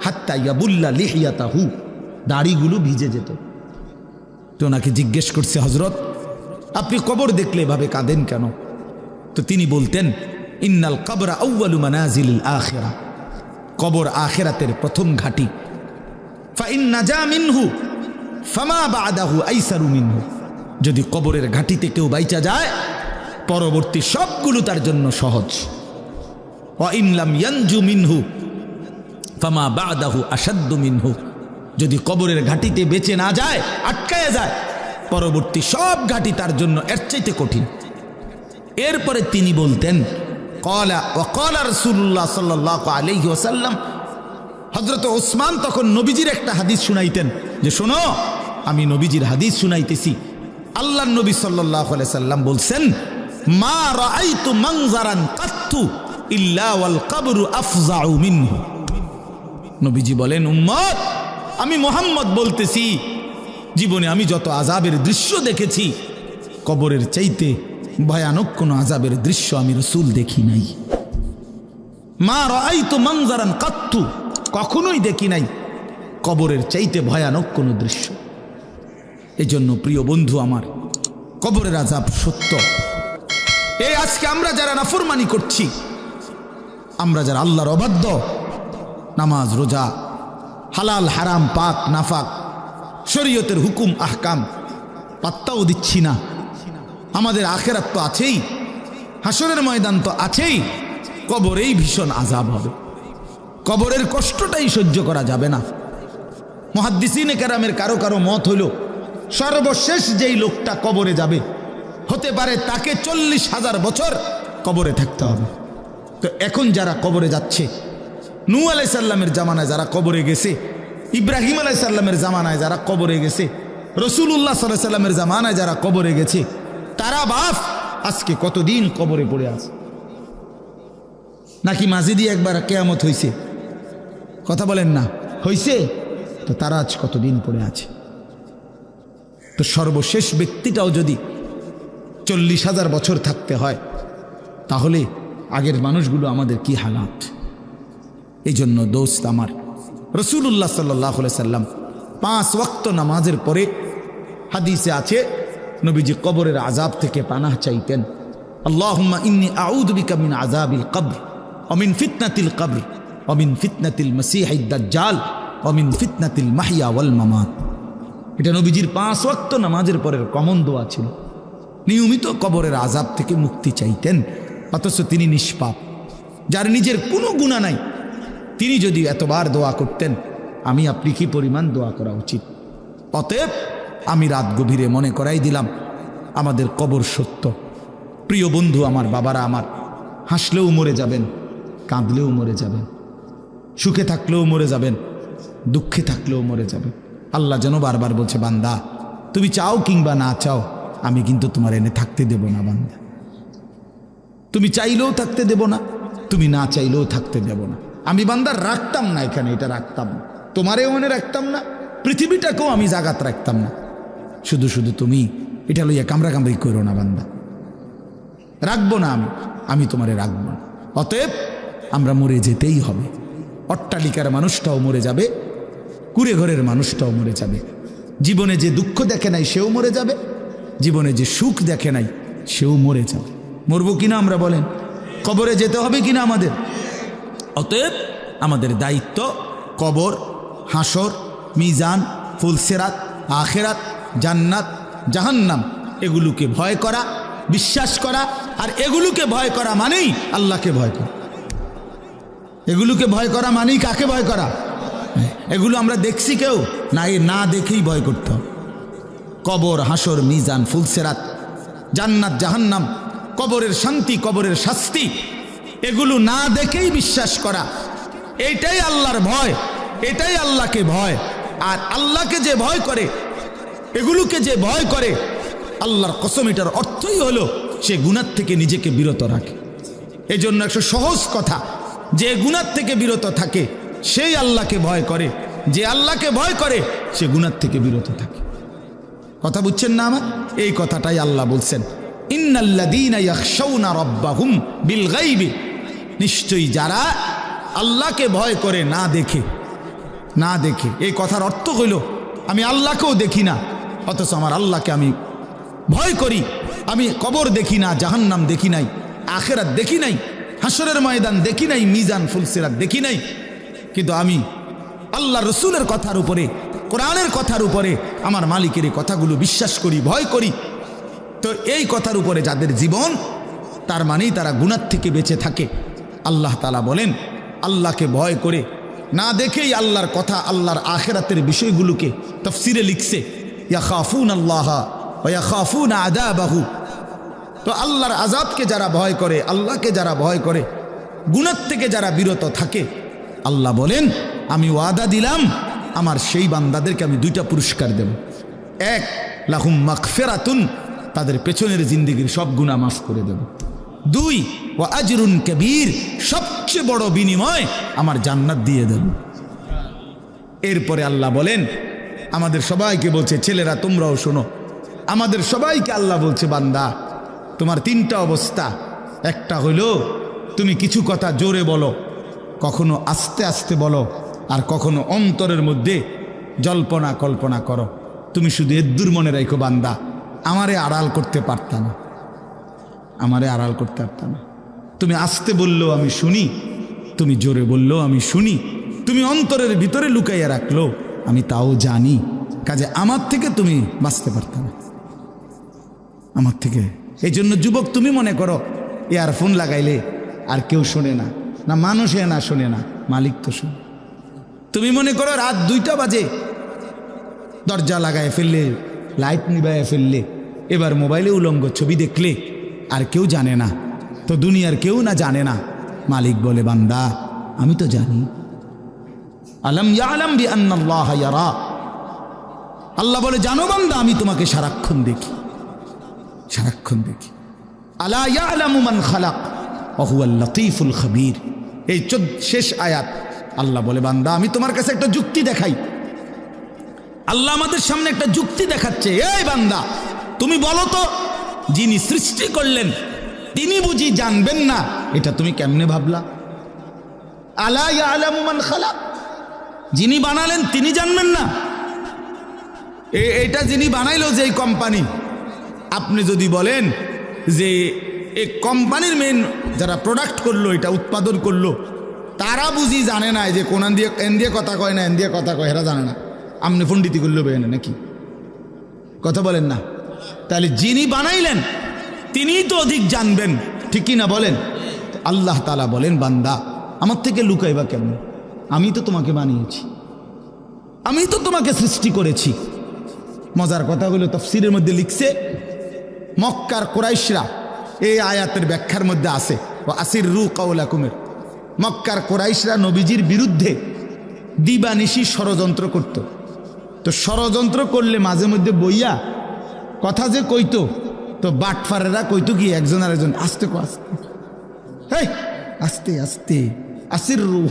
হাত্তা ইয়াবুল্লা লিহিয়াতাহু, দাড়িগুলো ভিজে যেত। তো ওনাকে জিজ্ঞেস করছে, হযরত আপনি কবর দেখলে এভাবে কাঁদেন কেন? তো তিনি বলতেন, ইন্নাল কবরা আউয়ালু মানাজিলিল আখিরা, কবর আখিরাতের প্রথম ঘাঁটি, ফা ইন নাজা মিনহু ফামা বাদাহু আইসারু মিনহু, যদি কবরের ঘাঁটিতে কেউ বাইচা যায় পরবর্তী সবগুলো তার জন্য সহজ। ওয়া ইন লাম ইয়ানজু মিনহু ফামা বাদাহু আশাদ্দু মিনহু, যদি কবরের ঘাঁটিতে বেঁচে না যায়, আটকায়া যায়, পরবর্তী সব ঘাঁটি তার জন্য এর চাইতে কঠিন। এরপরে তিনি বলতেন, ক্বালা ওয়া ক্বালা রাসূলুল্লাহ সাল্লাল্লাহু আলাইহি ওয়াসাল্লাম, হযরত ওসমান তখন নবীজির একটা হাদিস শুনাইতেন, যে শোনো, আমি নবীজির হাদিস শুনাইতেছি। আল্লাহর নবী সাল্লাল্লাহু আলাইহি সাল্লাম বলছেন, মা রাআইতু মানজারান কাত্তু ইল্লা ওয়াল কবরু আফজাউ মিনহু। নবীজি বলেন, উম্মত, আমি মুহাম্মদ বলতেছি, জীবনে আমি যত আযাবের দৃশ্য দেখেছি, কবরের চাইতে ভয়ানক কোন আযাবের দৃশ্য আমি রাসূল দেখি নাই। মা রাআইতু মানজারান কাত্তু, কখনোই দেখি নাই কবরের চাইতে ভয়ানক কোন দৃশ্য। এজন্য প্রিয় বন্ধু আমার, কবরের আযাব সত্য। এই আজকে আমরা যারা নাফরমানি করছি, আমরা যারা আল্লাহর অবাধ্য, নামাজ রোজা, হালাল হারাম, পাক নাফাক, শরীয়তের হুকুম আহকাম পাত্তাও দিচ্ছি না, আমাদের আখিরাত তো আছেই, হাসরের ময়দান তো আছেই, কবরেই ভীষণ আযাব হবে, কবরের কষ্টটাই সহ্য করা যাবে না। মুহাদ্দিসিনে কেরামের কারো কারো মত হইল, সর্বশেষ যেই লোকটা কবরে যাবে, হতে পারে তাকে 40,000 বছর কবরে থাকতে হবে। তো এখন যারা কবরে যাচ্ছে, নূহ আলাইহিস সালামের জামানায় যারা কবরে গেছে, ইব্রাহিম আলাইহিস সালামের জামানায় যারা কবরে গেছে, রাসূলুল্লাহ সাল্লাল্লাহু আলাইহি সাল্লামের জামানায় যারা কবরে গেছে, তারা বাপ আজকে কতদিন কবরে পড়ে আছে? নাকি মাঝে দিয়ে একবার কিয়ামত হইছে? কথা বলেন না, হইছে? তো তারা আজ কতদিন পড়ে আছে? তো সর্বশেষ ব্যক্তিটাও যদি 40,000 বছর থাকতে হয়, তাহলে আগের মানুষগুলো আমাদের কি হালাত। এই জন্য দোস্ত আমার, রাসূলুল্লাহ সাল্লাল্লাহু আলাইহি সাল্লাম 5 ওয়াক্ত নামাজের পরে হাদিসে আছে নবীজি কবরের আযাব থেকে পানাহ চাইতেন। আল্লাহুম্মা ইন্নী আউযু বিকা মিন আযাবিল কবর ওয়া মিন ফিতনাতিল কবর ওয়া মিন ফিতনাতিল মাসীহিদ দাজ্জাল ওয়া মিন ফিতনাতিল মাহইয়া ওয়াল মামাত। এটা নবীজির 5 ওয়াক্ত নামাজের পরের কমন দোয়া ছিল। নিয়মিত কবরের আযাব থেকে মুক্তি চাইতেন, অথচ তিনি নিষ্পাপ, যার নিজের কোনো গুনাহ নাই। তিনি যদি এতবার দোয়া করতেন, আমি আপনি কি পরিমাণ দোয়া করা উচিত। অতএব আমি রাত গভীরে মনে করাই দিলাম, আমাদের কবর সত্য। প্রিয় বন্ধু আমার, বাবারা আমার, হাসলেও মরে যাবেন, কাঁদলেও মরে যাবেন, সুখে থাকলেও মরে যাবেন, দুঃখে থাকলেও মরে যাবেন। আল্লাহ যেন বারবার বলছে, বান্দা তুমি চাও কিংবা না চাও, আমি কিন্তু তোমার এনে থাকতে দেব না। বান্দা তুমি চাইলেও থাকতে দেব না, তুমি না চাইলেও থাকতে দেব না। আমি বান্দার রাখতাম না, এখানে এটা রাখতাম না, তোমারেও মনে রাখতাম না, পৃথিবীটাকেও আমি জাগাত রাখতাম না। শুধু শুধু তুমি এটা লইয়া কামড়াকামড়ি করো না। বান্দা রাখবো না, আমি তোমারে রাখবো না। অতএব আমরা মরে যেতেই হবে। অট্টালিকার মানুষটাও মরে যাবে, কুড়ে ঘরের মানুষটাও মরে যাবে। জীবনে যে দুঃখ দেখে নাই সেও মরে যাবে, জীবনে যে সুখ দেখে নাই সেও মরে যাবে। মরবো কিনা আমরা বলেন? কবরে যেতে হবে কিনা আমাদের? অতএব আমাদের দায়িত্ব কবর, হাসর, মিজান, ফুলসেরাত, আখেরাত, জান্নাত, জাহান্নাম এগুলোকে ভয় করা, বিশ্বাস করা। আর এগুলোকে ভয় করা মানেই আল্লাহকে ভয় করা। এগুলোকে ভয় করা মানেই কাকে ভয় করা? এগুলো আমরা দেখছি কেউ না, এ না দেখেই ভয় করতে হবে। কবর, হাসর, মিজান, ফুলসেরাত, জান্নাত, জাহান্নাম, কবরের শান্তি, কবরের শাস্তি, এগুলো না দেখেই বিশ্বাস করা, এটাই আল্লাহর ভয়, এটাই আল্লাহকে ভয়। আর আল্লাহকে যে ভয় করে, এগুলোকে যে ভয় করে, আল্লাহর কসম এটার অর্থই হলো সে গুনাহ থেকে নিজেকে বিরত রাখে। এই জন্য একটা সহজ কথা, যে গুনাহ থেকে বিরত থাকে সেই আল্লাহকে ভয় করে, যে আল্লাহকে ভয় করে সে গুনাহ থেকে বিরত থাকে। কথা বুঝছেন না আমার? এই কথাটাই আল্লাহ বলছেন, ইন্নাল্লাযীনা ইয়াখশাউনা রাব্বাহুম বিল গায়বি, নিশ্চয়ই যারা আল্লাহকে ভয় করে না দেখে। না দেখে এই কথার অর্থ হইল আমি আল্লাহকেও দেখি না, অথচ আমার আল্লাহকে আমি ভয় করি। আমি কবর দেখি না, জাহান্নাম দেখি নাই, আখেরাত দেখি নাই, হাসরের ময়দান দেখি নাই, মিজান, ফুলসিরাত দেখি নাই, কিন্তু আমি আল্লাহ রসুলের কথার উপরে, কোরআনের কথার উপরে, আমার মালিকের এই কথাগুলো বিশ্বাস করি, ভয় করি। তো এই কথার উপরে যাদের জীবন, তার মানেই তারা গুনাহ থেকে বেঁচে থাকে। আল্লাহ তাআলা বলেন, আল্লাহকে ভয় করে না দেখেই আল্লাহর কথা, আল্লাহর আখেরাতের বিষয়গুলোকে তাফসিরে লিখছে, ইয়াখাফুনাল্লাহ ওয়া ইয়াখাফুনা আযাবাহু। তো আল্লাহর আযাবকে যারা ভয় করে, আল্লাহকে যারা ভয় করে, গুনাহ থেকে যারা বিরত থাকে, আল্লাহ বলেন আমি ওয়াদা দিলাম আমার সেই বান্দাদেরকে আমি 2টা পুরস্কার দেব। 1, লাহুম মাগফিরাতুন, তাদের পেছনের জিন্দেগির সব গুনাহ মাফ করে দেব। 2, ওয়া আজরুন কবীর, সবচেয়ে বড় বিনিময় আমার জান্নাত দিয়ে দেব। এরপরে আল্লাহ বলেন, আমাদের সবাইকে বলছে, ছেলেরা তোমরাও শোনো, আমাদের সবাইকে আল্লাহ বলছে, বান্দা তোমার 3টা অবস্থা। একটা হইল তুমি কিছু কথা জোরে বলো, কখনো আস্তে আস্তে বলো, আর কখনো অন্তরের মধ্যে জল্পনা কল্পনা করো। তুমি শুধু এদ্দুর মনে রাখো, বান্দা আমারে আড়াল করতে পারতা না, আমারে আড়াল করতে পারতা না। তুমি আস্তে বললেও আমি শুনি, তুমি জোরে বললেও আমি শুনি, তুমি অন্তরের ভিতরে লুকাইয়া রাখলো আমি তাও জানি। কাজে আমার থেকে তুমি বাঁচতে পারতা না, আমার থেকে। এই জন্য যুবক, তুমি মনে করো ইয়ারফোন লাগাইলে আর কেউ শোনে না, না মানুষে না শোনে না, মালিক তো শোনে। তুমি মনে করো রাত 2টা বাজে, দরজা লাগায় ফেললে, লাইট নিবাইয়া ফেললে, এবার মোবাইলে উলঙ্গ ছবি দেখলে আর কেউ জানে না, তো দুনিয়ার কেউ না জানে না, মালিক বলে বান্দা আমি তো জানি। আলম ইয়ালাম বিআন্নাল্লাহা ইয়ারা, আল্লাহ বলে জানো বান্দা আমি তোমাকে সারাক্ষণ দেখি, সারাক্ষণ দেখি। আলা ইয়ালামু মান খালাক ওয়া হুয়াল লাতীফুল খাবীর। এই শেষ আয়াত আল্লাহ বলে, বান্দা আমি তোমার কাছে একটা যুক্তি দেখাই। আল্লাহ আমাদের সামনে একটা যুক্তি দেখাচ্ছে, এই বান্দা তুমি বলো তো, যিনি সৃষ্টি করলেন তিনি বুঝি জানবেন না, এটা তুমি কেমনে ভাবলা? আলা ইয়ালামু মান খালাক, যিনি বানালেন তিনি জানবেন না? এটা যিনি বানাইলো যে কোম্পানি, আপনি যদি বলেন যে এই কোম্পানির মেন যারা প্রোডাক্ট করলো, এটা উৎপাদন করলো, তারা বুঝি জানে না যে কোন দিয়ে এন দিয়ে কথা কয় না, এন দিয়ে কথা কয়, এরা জানে না, আপনি পণ্ডিতি করলো বেনে নাকি? কথা বলেন না? তাহলে যিনি বানাইলেন তিনিই তো অধিক জানবেন, ঠিক কি না বলেন? আল্লাহ তাআলা বলেন, বান্দা আমার থেকে লুকাইবা কেমন? আমি তো তোমাকে বানিয়েছি, আমি তো তোমাকে সৃষ্টি করেছি। মজার কথাগুলো তাফসীরের মধ্যে লিখছে, মক্কার কুরাইশরা এই আয়াতের ব্যাখ্যার মধ্যে আছে, ও আসিররু কাওলাকুমের, মক্কার কুরাইশরা নবীজির বিরুদ্ধে দিবানিশি ষড়যন্ত্র করত। তো ষড়যন্ত্র করলে মাঝে মধ্যে বইয়া কথা যে কইতো, তো বাটফারেরা কইতো কি একজন আর একজন, আস্তে কো আস্তে, হেই আস্তে আস্তে, আসিররু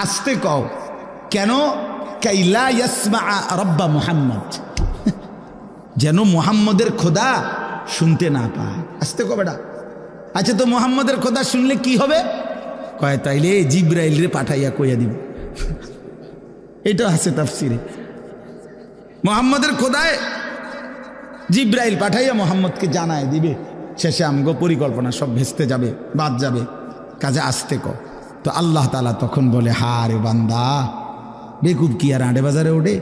আস্তে কও কেন? কাইলা ইয়াসমা রব্বা মুহাম্মদ, যেন মুহাম্মদের খোদা শুনতে না পায়। আস্তে কো বেটা। আচ্ছা, তো মুহাম্মদের খোদা শুনলে কি হবে? কয় তাইলে জিব্রাইল রে পাঠাইয়া কইয়া দিব। এটা আছে তাফসীরে, মুহাম্মদের খোদায় জিব্রাইল পাঠাইয়া মুহাম্মদকে জানায় দিবে, শেষে আমগো পরিকল্পনা সব ভেস্তে যাবে, বাদ যাবে, কাজে আসতে কও। তো আল্লাহ তাআলা তখন বলে, হারে বান্দা, বেকুব কি আর আড়ে বাজারে ওঠে?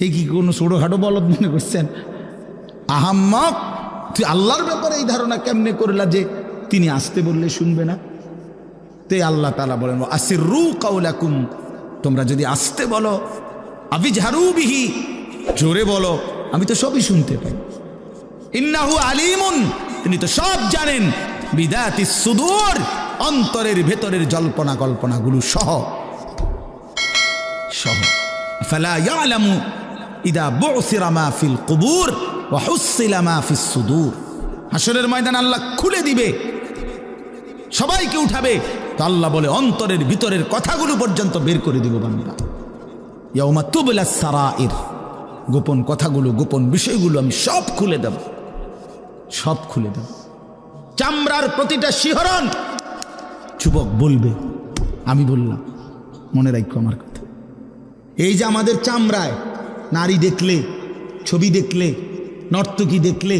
এই কি কোনো ছোটখাটো বলদ মনে করছেন? আহাম্মক, তুই আল্লাহর ব্যাপারে এই ধারণা কেমনে করলা যে তিনি আসতে বললে শুনবে না? তে আল্লাহ তাআলা বলেন, আসিররু কাওলাকুম, তোমরা যদি আসতে বলো, আবিজহারু বিহি, জোরে বলো, আমি তো সবই শুনতে পাই। ইন্নাহু আলিমুন, তিনি তো সব জানেন, বিদাতিস সুদূর, অন্তরের ভেতরের জল্পনা কল্পনাগুলো সহ সহ। ফালা ইয়ালামু ইদা বুসিরা মা ফিল কুবুর ওয়া হুসিলা মা ফিস সুদূর, হাসরের ময়দান আল্লাহ খুলে দিবে, সবাইকে উঠাবে, তো আল্লাহ বলে অন্তরের ভিতরের কথাগুলো পর্যন্ত বের করে দিব বান্দা। ইয়াউমা তুবলাস সারাইর, গোপন কথাগুলো, গোপন বিষয়গুলো আমি সব খুলে দেব, সব খুলে দেব। চামড়ার প্রতিটা শিহরণ যুবক বলবে, আমি বললাম, মনে রাখো আমার কথা। এই যে আমাদের চামড়ায় নারী দেখলে, ছবি দেখলে, নর্তকী দেখলে,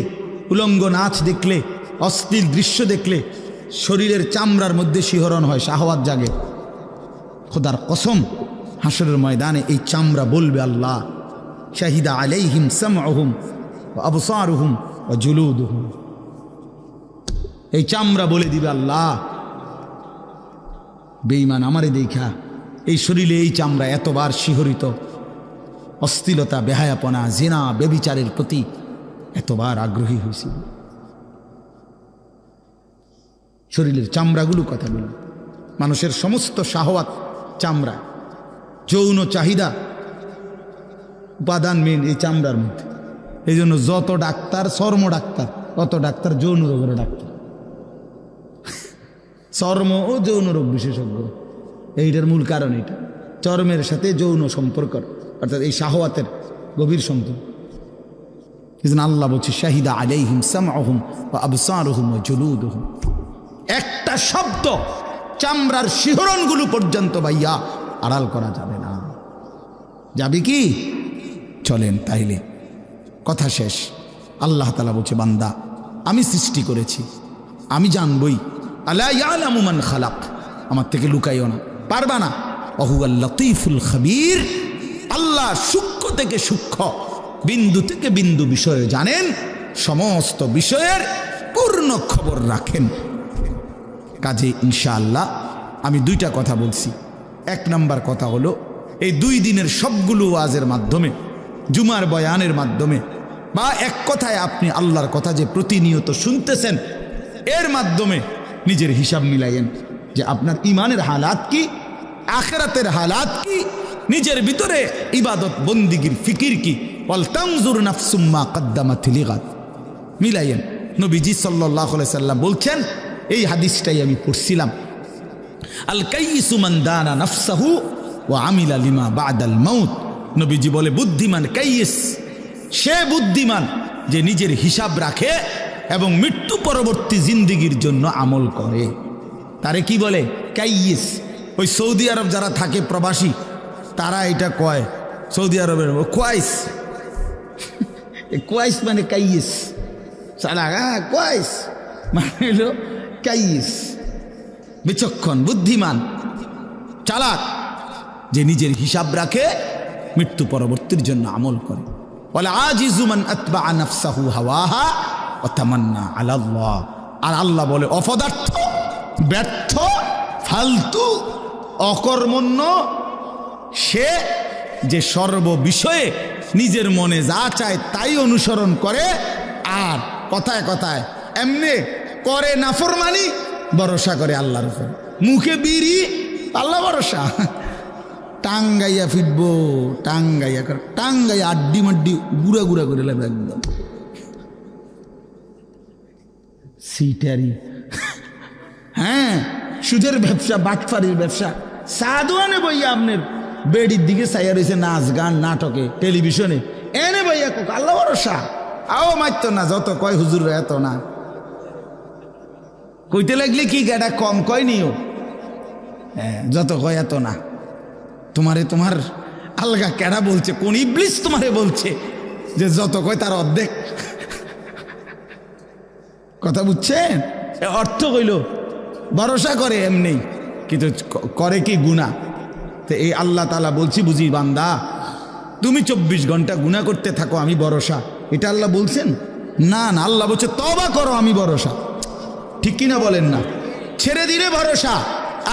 উলঙ্গ নাচ দেখলে, অশ্লীল দৃশ্য দেখলে শরীরের চামড়ার মধ্যে শিহরণ হয়, শাহওয়াত জাগে। খোদার কসম, হাসরের ময়দানে এই চামড়া বলবে, আল্লাহ শাহিদা আলাইহিম সামউহুম ওয়া আবসারুহুম ওয়া জুলুদুহুম, এই চামড়া বলে দিবে, আল্লাহ বেঈমান আমারে দেখা এই শরীরে এই চামড়া এতবার শিহরিত, অশ্লীলতা, বেহায়াপনা, জিনা, ব্যভিচারের প্রতি এতবার আগ্রহী হয়েছিল। শরীরের চামড়াগুলো কথা বলল, মানুষের সমস্ত শাহওয়াত চামড়া, যৌন চাহিদা উপাদান মেন এই চামড়ার মধ্যে। এই জন্য যত ডাক্তার চর্ম ডাক্তার, তত ডাক্তার যৌন রোগের ডাক্তার, চর্ম ও যৌন রোগ বিশেষজ্ঞ। এইটার মূল কারণ এটা, চর্মের সাথে যৌন সম্পর্ক, অর্থাৎ এই শাহওয়াতের গভীর সম্পর্ক। এই জন্য আল্লাহ বলছে, শাহিদা আলাইহিম সামউহুম ওয়া আবসারুহুম ওয়া জুলুদুহুম, একটা শব্দ চামড়ার শিহরণগুলো পর্যন্ত ভাইয়া আড়াল করা যাবে না। যাবে কি? চলেন তাইলে, কথা শেষ। আল্লাহ তাআলা বলছে, বান্দা আমি সৃষ্টি করেছি, আমি জানবই। আলা ইয়ালামু মান খালাক, আমার থেকে লুকাইও না, পারবা না। ওহুয়াল লতীফুল খবীর, আল্লাহ সূক্ষ্ম থেকে সূক্ষ্ম, বিন্দু থেকে বিন্দু বিষয়ে জানেন, সমস্ত বিষয়ের পূর্ণ খবর রাখেন। কাজে ইনশাআল্লাহ আমি দুইটা কথা বলছি। এক নম্বর কথা হলো, এই 2 দিনের সবগুলো ওয়াজের মাধ্যমে, জুমার বয়ানের মাধ্যমে, বা এক কথায় আপনি আল্লাহর কথা যে প্রতিনিয়ত শুনতেছেন, এর মাধ্যমে নিজের হিসাব মিলাইয়েন যে আপনার ইমানের হালাত কি, আখিরাতের হালাত কি, নিজের ভিতরে ইবাদত বন্দিগির ফিকির কি। ওয়াল তানজুর নাফসুম মা কদ্দামাত লিগাদ, মিলাইয়েন। নবীজি সাল্লাল্লাহু আলাইহি সাল্লাম বলছেন, এই হাদিসটাই আমি পড়ছিলাম, আল কাইয়িসু মান দানা নাফসাহু ওয়া আমিলা লিমা বাদাল মাউত। নবীজি বলে, বুদ্ধিমান কাইয়িস, সে বুদ্ধিমান যে নিজের হিসাব রাখে এবং মৃত্যু পরবর্তী জিন্দিগির জন্য আমল করে। তারে কি বলে? কাইয়িস। ওই সৌদি আরব যারা থাকে প্রবাসী তারা এটা কয়, সৌদি আরবের কোয়াইস। কোয়াইস মানে কাইয়িস, সালা কোয়াইস মানে হলো কাইয়িস, বিচক্ষণ, বুদ্ধিমান, চালাক, যে নিজের হিসাব রাখে, মৃত্যু পরবর্তীর জন্য আমল করে। বলে আজিজু মান আতবা নাফসাহু হাওয়াহা ওয়া তামান্না আলা আল্লাহ। আর আল্লাহ বলে অপদার্থ, ব্যর্থ, ফালতু, অকর্মণ্য সে যে সর্ববিষয়ে নিজের মনে যা চায় তাই অনুসরণ করে, আর কথায় কথায় এমনি করে নাফরমানি, ভরসা করে আল্লাহর উপর, মুখে বিড়ি, আল্লাহ ভরসা, টাঙ্গাইয়া ফিটবো, টাঙ্গাইয়া করে, টাঙ্গাইয়া আড্ডি মাড্ডি গুড়া গুড়া করে লাগবে একদম সিটারি। হ্যাঁ, সুদের ব্যবসা, বাটফারির ব্যবসা, সাধুয়ানে বইয়া আপনার বেডির দিকে চাইয়া রয়েছে, নাচ গান নাটকে টেলিভিশনে, এনে বইয়া কোক আল্লাহ ভরসা। আও মারতো না, যত কয় হুজুর এত না, কইতে লাগলে কি এটা কম কয় নিও, হ্যাঁ যত কয় এত না। তোমার আলগা কেডা বলছে, কোন ইবলিস তোমারে বলছে যে যত কয় তার অর্ধেক? কথা বুঝছেন? অর্থ কইল ভরসা করে এমনি, কিন্তু করে কি গুনাহ। তো এই আল্লাহ তাআলা বলছি, বুঝি বান্দা তুমি 24 ঘন্টা গুনাহ করতে থাকো, আমি ভরসা, এটা আল্লাহ বলছেন? না না, আল্লাহ বলছে তওবা করো, আমি ভরসা। ঠিক কিনা বলেন না? ছেড়ে দিলে ভরসা,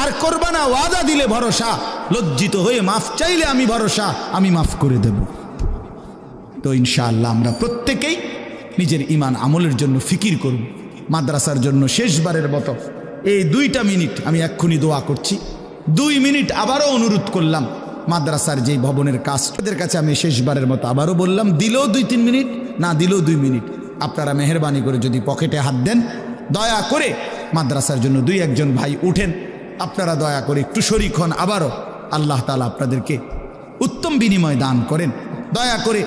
আর করবা না, ওয়াদা দিলে ভরসা, লজ্জিত হয়ে মাফ চাইলে আমি ভরসা, আমি মাফ করে দেব। তো ইনশাআল্লাহ আমরা প্রত্যেকেই নিজের ঈমান আমলের জন্য ফিকির করব। মাদ্রাসার জন্য শেষবারের মতো এই 2টা মিনিট আমি এক্ষুনি দোয়া করছি। 2 মিনিট আবারও অনুরোধ করলাম, মাদ্রাসার যেই ভবনের কাজ, তাদের কাছে আমি শেষবারের মতো আবারও বললাম, দিলেও 2-3 মিনিট, না দিলেও 2 মিনিট, আপনারা মেহেরবানি করে যদি পকেটে হাত দেন, দয়া করে মাদ্রাসার জন্য 2-1 জন ভাই উঠেন, আপনারা দয়া করে একটু শরীক হন। আবারও আল্লাহ তাআলা আপনাদেরকে উত্তম বিনিময় দান করেন। দয়া করে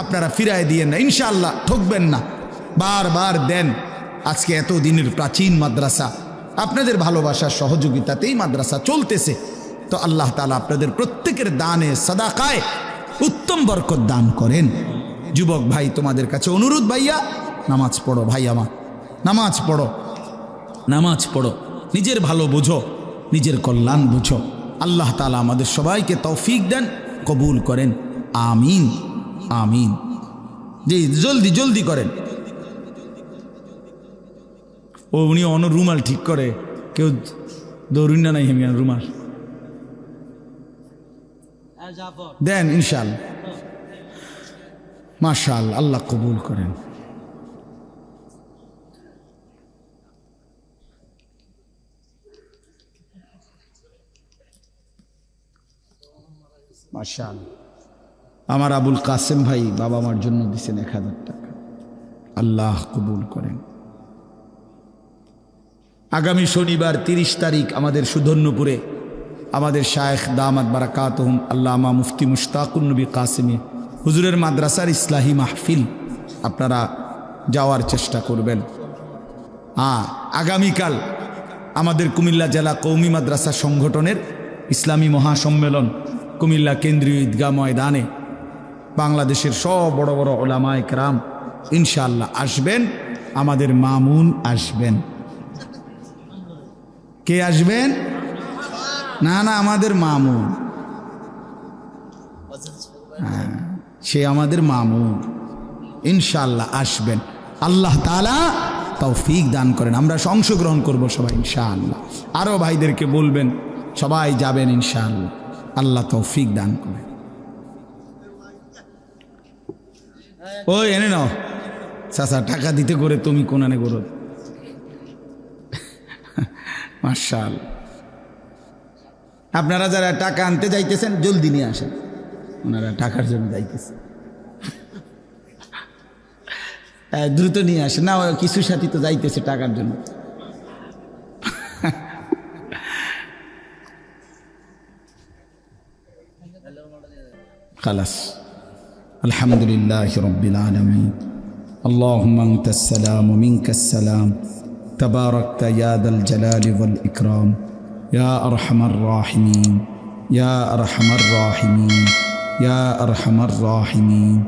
আপনারা ফিরায় দিয়েন না, ইনশাআল্লাহ ঠকবেন না, বারবার দেন। আজকে এত দিনের প্রাচীন মাদ্রাসা, আপনাদের ভালোবাসার সহযোগিতাতেই মাদ্রাসা চলতেছে। তো আল্লাহ তাআলা আপনাদের প্রত্যেকের দানে, সাদাকায় উত্তম বরকত দান করেন। যুবক ভাই, তোমাদের কাছে অনুরোধ, ভাইয়া নামাজ পড়ো, ভাই আমার নামাজ পড়ো, নামাজ পড়ো, নিজের ভালো বুঝো, নিজের কল্যাণ বুঝো। আল্লাহ তাআলা আমাদের সবাইকে তৌফিক দেন, কবুল করেন, আমিন আমিন। জি জলদি জলদি করেন। ও উনি অন্য রুমাল ঠিক করে, কেউ দৌড়ুন না, নাই হেমিয়ান রুমাল দেন ইনশাআল্লাহ। মাশাআল্লাহ, আল্লাহ কবুল করেন। মাশাআল্লাহ। আমার আবুল কাসেম ভাই বাবা মার জন্য দিছেন 1000 টাকা, আল্লাহ কবুল করেন। আগামী শনিবার 30 তারিখ আমাদের সুধন্যপুরে আমাদের শায়েখ দামাত বারাকাতুহুম আল্লামা মুফতি মুশতাকুন নবী কাসেমি হুজুরের মাদ্রাসার ইসলাহি মাহফিল, আপনারা যাওয়ার চেষ্টা করবেন। আগামীকাল আমাদের কুমিল্লা জেলা কওমি মাদ্রাসা সংগঠনের ইসলামী মহাসম্মেলন কুমিল্লা কেন্দ্রীয় ঈদগাহ ময়দানে, বাংলাদেশের সব বড় বড় উলামায়ে কেরাম ইনশাআল্লাহ আসবেন। আমাদের মামুন আসবেন। কে আসবেন? না না, আমাদের মামুন, সে আমাদের মামুন ইনশাআল্লাহ আসবেন। আল্লাহ তাআলা তৌফিক দান করেন, আমরা অংশগ্রহণ করব সবাই ইনশাআল্লাহ। আরও ভাইদেরকে বলবেন, সবাই যাবেন ইনশাআল্লাহ। আল্লাহ তৌফিক দান করেন। ওই এনে নাও চাচা, টাকা দিতে করে তুমি কোনানে করো। মাশাআল্লাহ। আপনারা যারা টাকা আনতে যাইতেছেন জলদি নিয়ে আসেন, ওনারা টাকার জন্য যাইতেছে, দ্রুত নিয়ে আসেন। না কিছু সাথী তো যাইতেছে টাকার জন্য। খালাস। আলহামদুলিল্লাহি রাব্বিল আলামিন। اللهم أنت السلام ومنك السلام تباركت يا ذا الجلال والإكرام يا أرحم الراحمين يا أرحم الراحمين يا أرحم الراحمين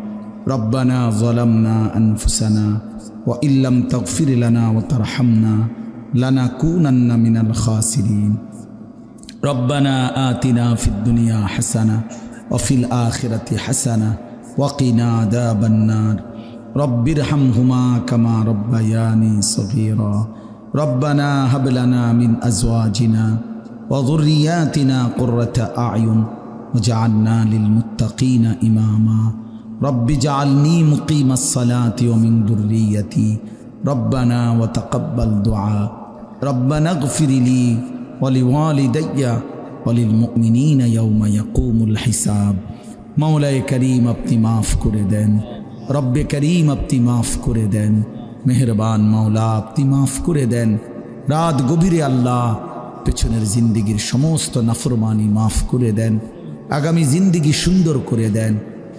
ربنا ظلمنا أنفسنا وإن لم تغفر لنا وترحمنا لنكونن من الخاسرين ربنا آتنا في الدنيا حسنة وفي الآخرة حسنة وقنا عذاب النار رب ارحمهما كما ربياني صغيرا ربنا هب لنا من أزواجنا وذرياتنا قرة أعين وجعلنا للمتقين إماما رب اجعلني مقيم الصلاة ومن ذريتي ربنا وتقبل دعاء ربنا اغفر لي ولوالدي وللمؤمنين يوم يقوم الحساب مولاي كريم अपनी माफ করে দেন রব্বে করিম আপনি মাফ করে দেন মেহেরবান মাওলা আপনি মাফ করে দেন রাত গভীরে আল্লাহ পেছনের জিন্দেগীর সমস্ত নাফরমানি মাফ করে দেন আগামী জিন্দেগি সুন্দর করে দেন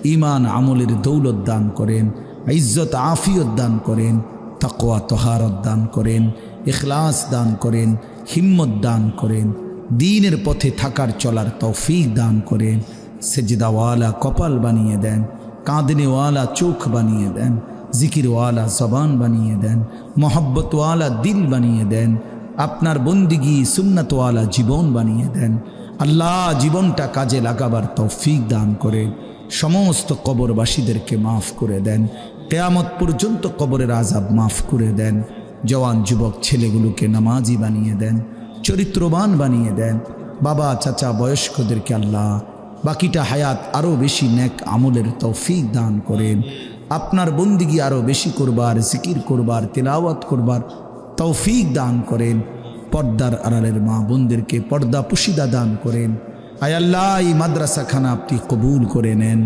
ঈমান আমলের দৌলত দান করেন ইজ্জত আফিয়ত দান করেন তাকওয়া তহারত দান করেন ইখলাস দান করেন হিম্মত দান করেন দ্বীনের পথে থাকার চলার তৌফিক দান করেন সেজদাওয়ালা কপাল বানিয়ে দেন কাঁদনেওয়ালা চোখ বানিয়ে দেন জিকিরওয়ালা জবান বানিয়ে দেন মোহব্বতওয়ালা দিল বানিয়ে দেন আপনার বন্দিগি সুন্নতওয়ালা জীবন বানিয়ে দেন আল্লাহ জীবনটা কাজে লাগাবার তৌফিক দান করেন সমস্ত কবরবাসীদেরকে মাফ করে দেন কিয়ামত পর্যন্ত কবরের আযাব মাফ করে দেন জওয়ান যুবক ছেলেগুলোকে নামাজি বানিয়ে দেন চরিত্রবান বানিয়ে দেন বাবা চাচা বয়স্কদেরকে আল্লাহ বাকিটা হায়াত আরও বেশি নেক আমলের তৌফিক দান করেন আপনার বন্দিগি আরও বেশি করবার জিকির করবার তিলাওয়াত করবার তৌফিক দান করেন পর্দার আড়ালের মা বোনদেরকে পর্দা পুশিদা দান করেন আয় আল্লাহ এই মাদ্রাসাখানা আপনি কবুল করে নেন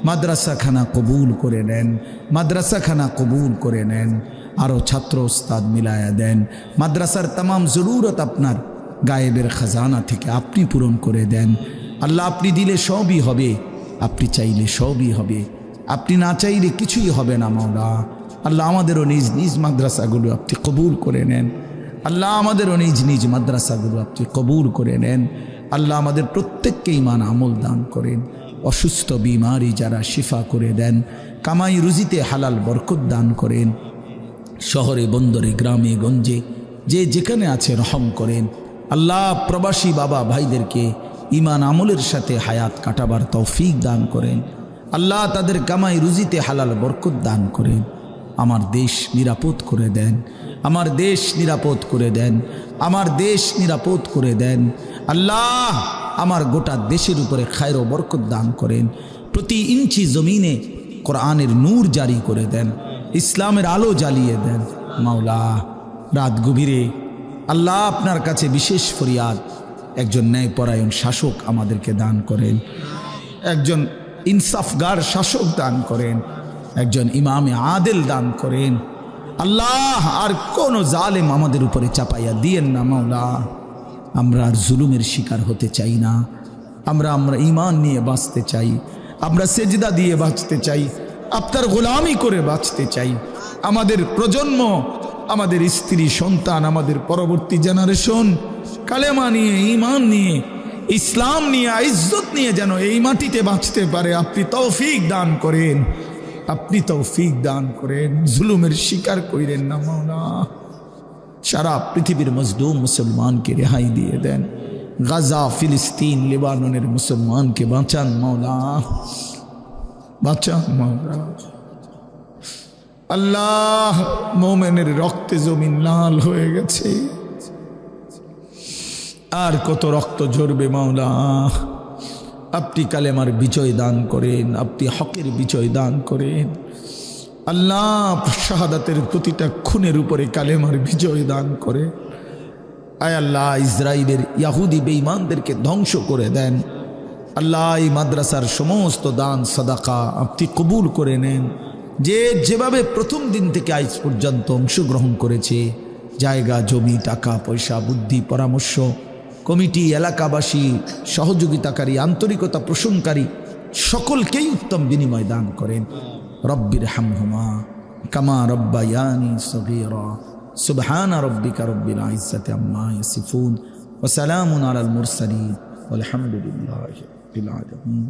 মাদ্রাসাখানা কবুল করে নেন মাদ্রাসাখানা কবুল করে নেন আরও ছাত্র ওস্তাদ মিলায়া দেন মাদ্রাসার तमाम জরুরত আপনার গায়েবের খাজানা থেকে আপনি পূরণ করে দেন আল্লাহ আপনি দিলে সবই হবে আপনি চাইলে সবই হবে আপনি না চাইলে কিছুই হবে না মাওলা আল্লাহ আমাদেরও নিজ নিজ মাদ্রাসাগুলো আপনি কবুল করে নেন আল্লাহ আমাদেরও নিজ নিজ মাদ্রাসাগুলো আপনি কবুল করে নেন আল্লাহ আমাদের প্রত্যেককে ঈমান আমল দান করেন অসুস্থ বিমারি যারা শিফা করে দেন কামাই রুজিতে হালাল বরকত দান করেন শহরে বন্দরে গ্রামে গঞ্জে যে যেখানে আছে রহম করেন আল্লাহ প্রবাসী বাবা ভাইদেরকে ঈমান আমলের সাথে হায়াত কাটাবার তৌফিক দান করেন আল্লাহ তাদের কামাই রুজিতে হালাল বরকত দান করেন আমার দেশ নিরাপদ করে দেন আমার দেশ নিরাপদ করে দেন আমার দেশ নিরাপদ করে দেন আল্লাহ আমার গোটা দেশের উপরে খায়র ও বরকত দান করেন প্রতি ইঞ্চি জমিনে কোরআনের নূর জারি করে দেন ইসলামের আলো জ্বালিয়ে দেন মাওলা রাত গভীরে আল্লাহ আপনার কাছে বিশেষ ফরিয়াদ একজন ন্যায়পরায়ণ শাসক আমাদেরকে দান করেন একজন ইনসাফগার শাসক দান করেন একজন ইমামে আদেল দান করেন আল্লাহ আর কোন জালেম আমাদের উপরে চাপাইয়া দিয়েন না মাওলা আমরা আর জুলুমের শিকার হতে চাই না আমরা ঈমান নিয়ে বাঁচতে চাই আমরা সেজদা দিয়ে বাঁচতে চাই আপনার গোলামি করে বাঁচতে চাই আমাদের প্রজন্ম আমাদের স্ত্রী সন্তান আমাদের পরবর্তী জেনারেশন কালেমা নিয়ে ঈমান নিয়ে ইসলাম নিয়ে ইজ্জত নিয়ে যেন এই মাটিতে বাঁচতে পারে আপনি তৌফিক দান করেন আপনি তৌফিক দান করেন জুলুমের শিকার কইরেন না মাওলা সারা পৃথিবীর মজলুম মুসলমানকে রেহাই দিয়ে দেন গাজা ফিলিস্তিন লেবাননের মুসলমানকে বাঁচান মাওলা বাঁচান মাওলা আল্লাহ মোমেনের রক্তে জমিন লাল হয়ে গেছে আর কত রক্ত ঝরবে মাওলা আপনি কালেমার বিজয় দান করেন আপনি হকের বিজয় দান করেন আল্লাহ শাহাদাতের প্রতিটা খুনের উপরে কালেমার বিজয় দান করে আয় আল্লাহ ইসরায়েলের ইয়াহুদি বেঈমানদেরকে ধ্বংস করে দেন আল্লাহ এই মাদ্রাসার সমস্ত দান সাদাকা আপনি কবুল করে নেন যে যেভাবে প্রথম দিন থেকে আজ পর্যন্ত অংশগ্রহণ করেছে জায়গা জমি টাকা পয়সা বুদ্ধি পরামর্শ কমিটি এলাকাবাসী সহযোগিতাকারী আন্তরিকতা পোষণকারী সকলকেই উত্তম বিনিময় দান করেন রব্বির হামহুমা কামা রব্বায়ানি সগীরা। সুবহান রাব্বিকা রব্বিল ইজ্জাতি আম্মা ইয়াসিফুন ওয়া সালামুন আলাল মুরসালিন ওয়ালহামদুলিল্লাহি রাব্বিল আলামিন।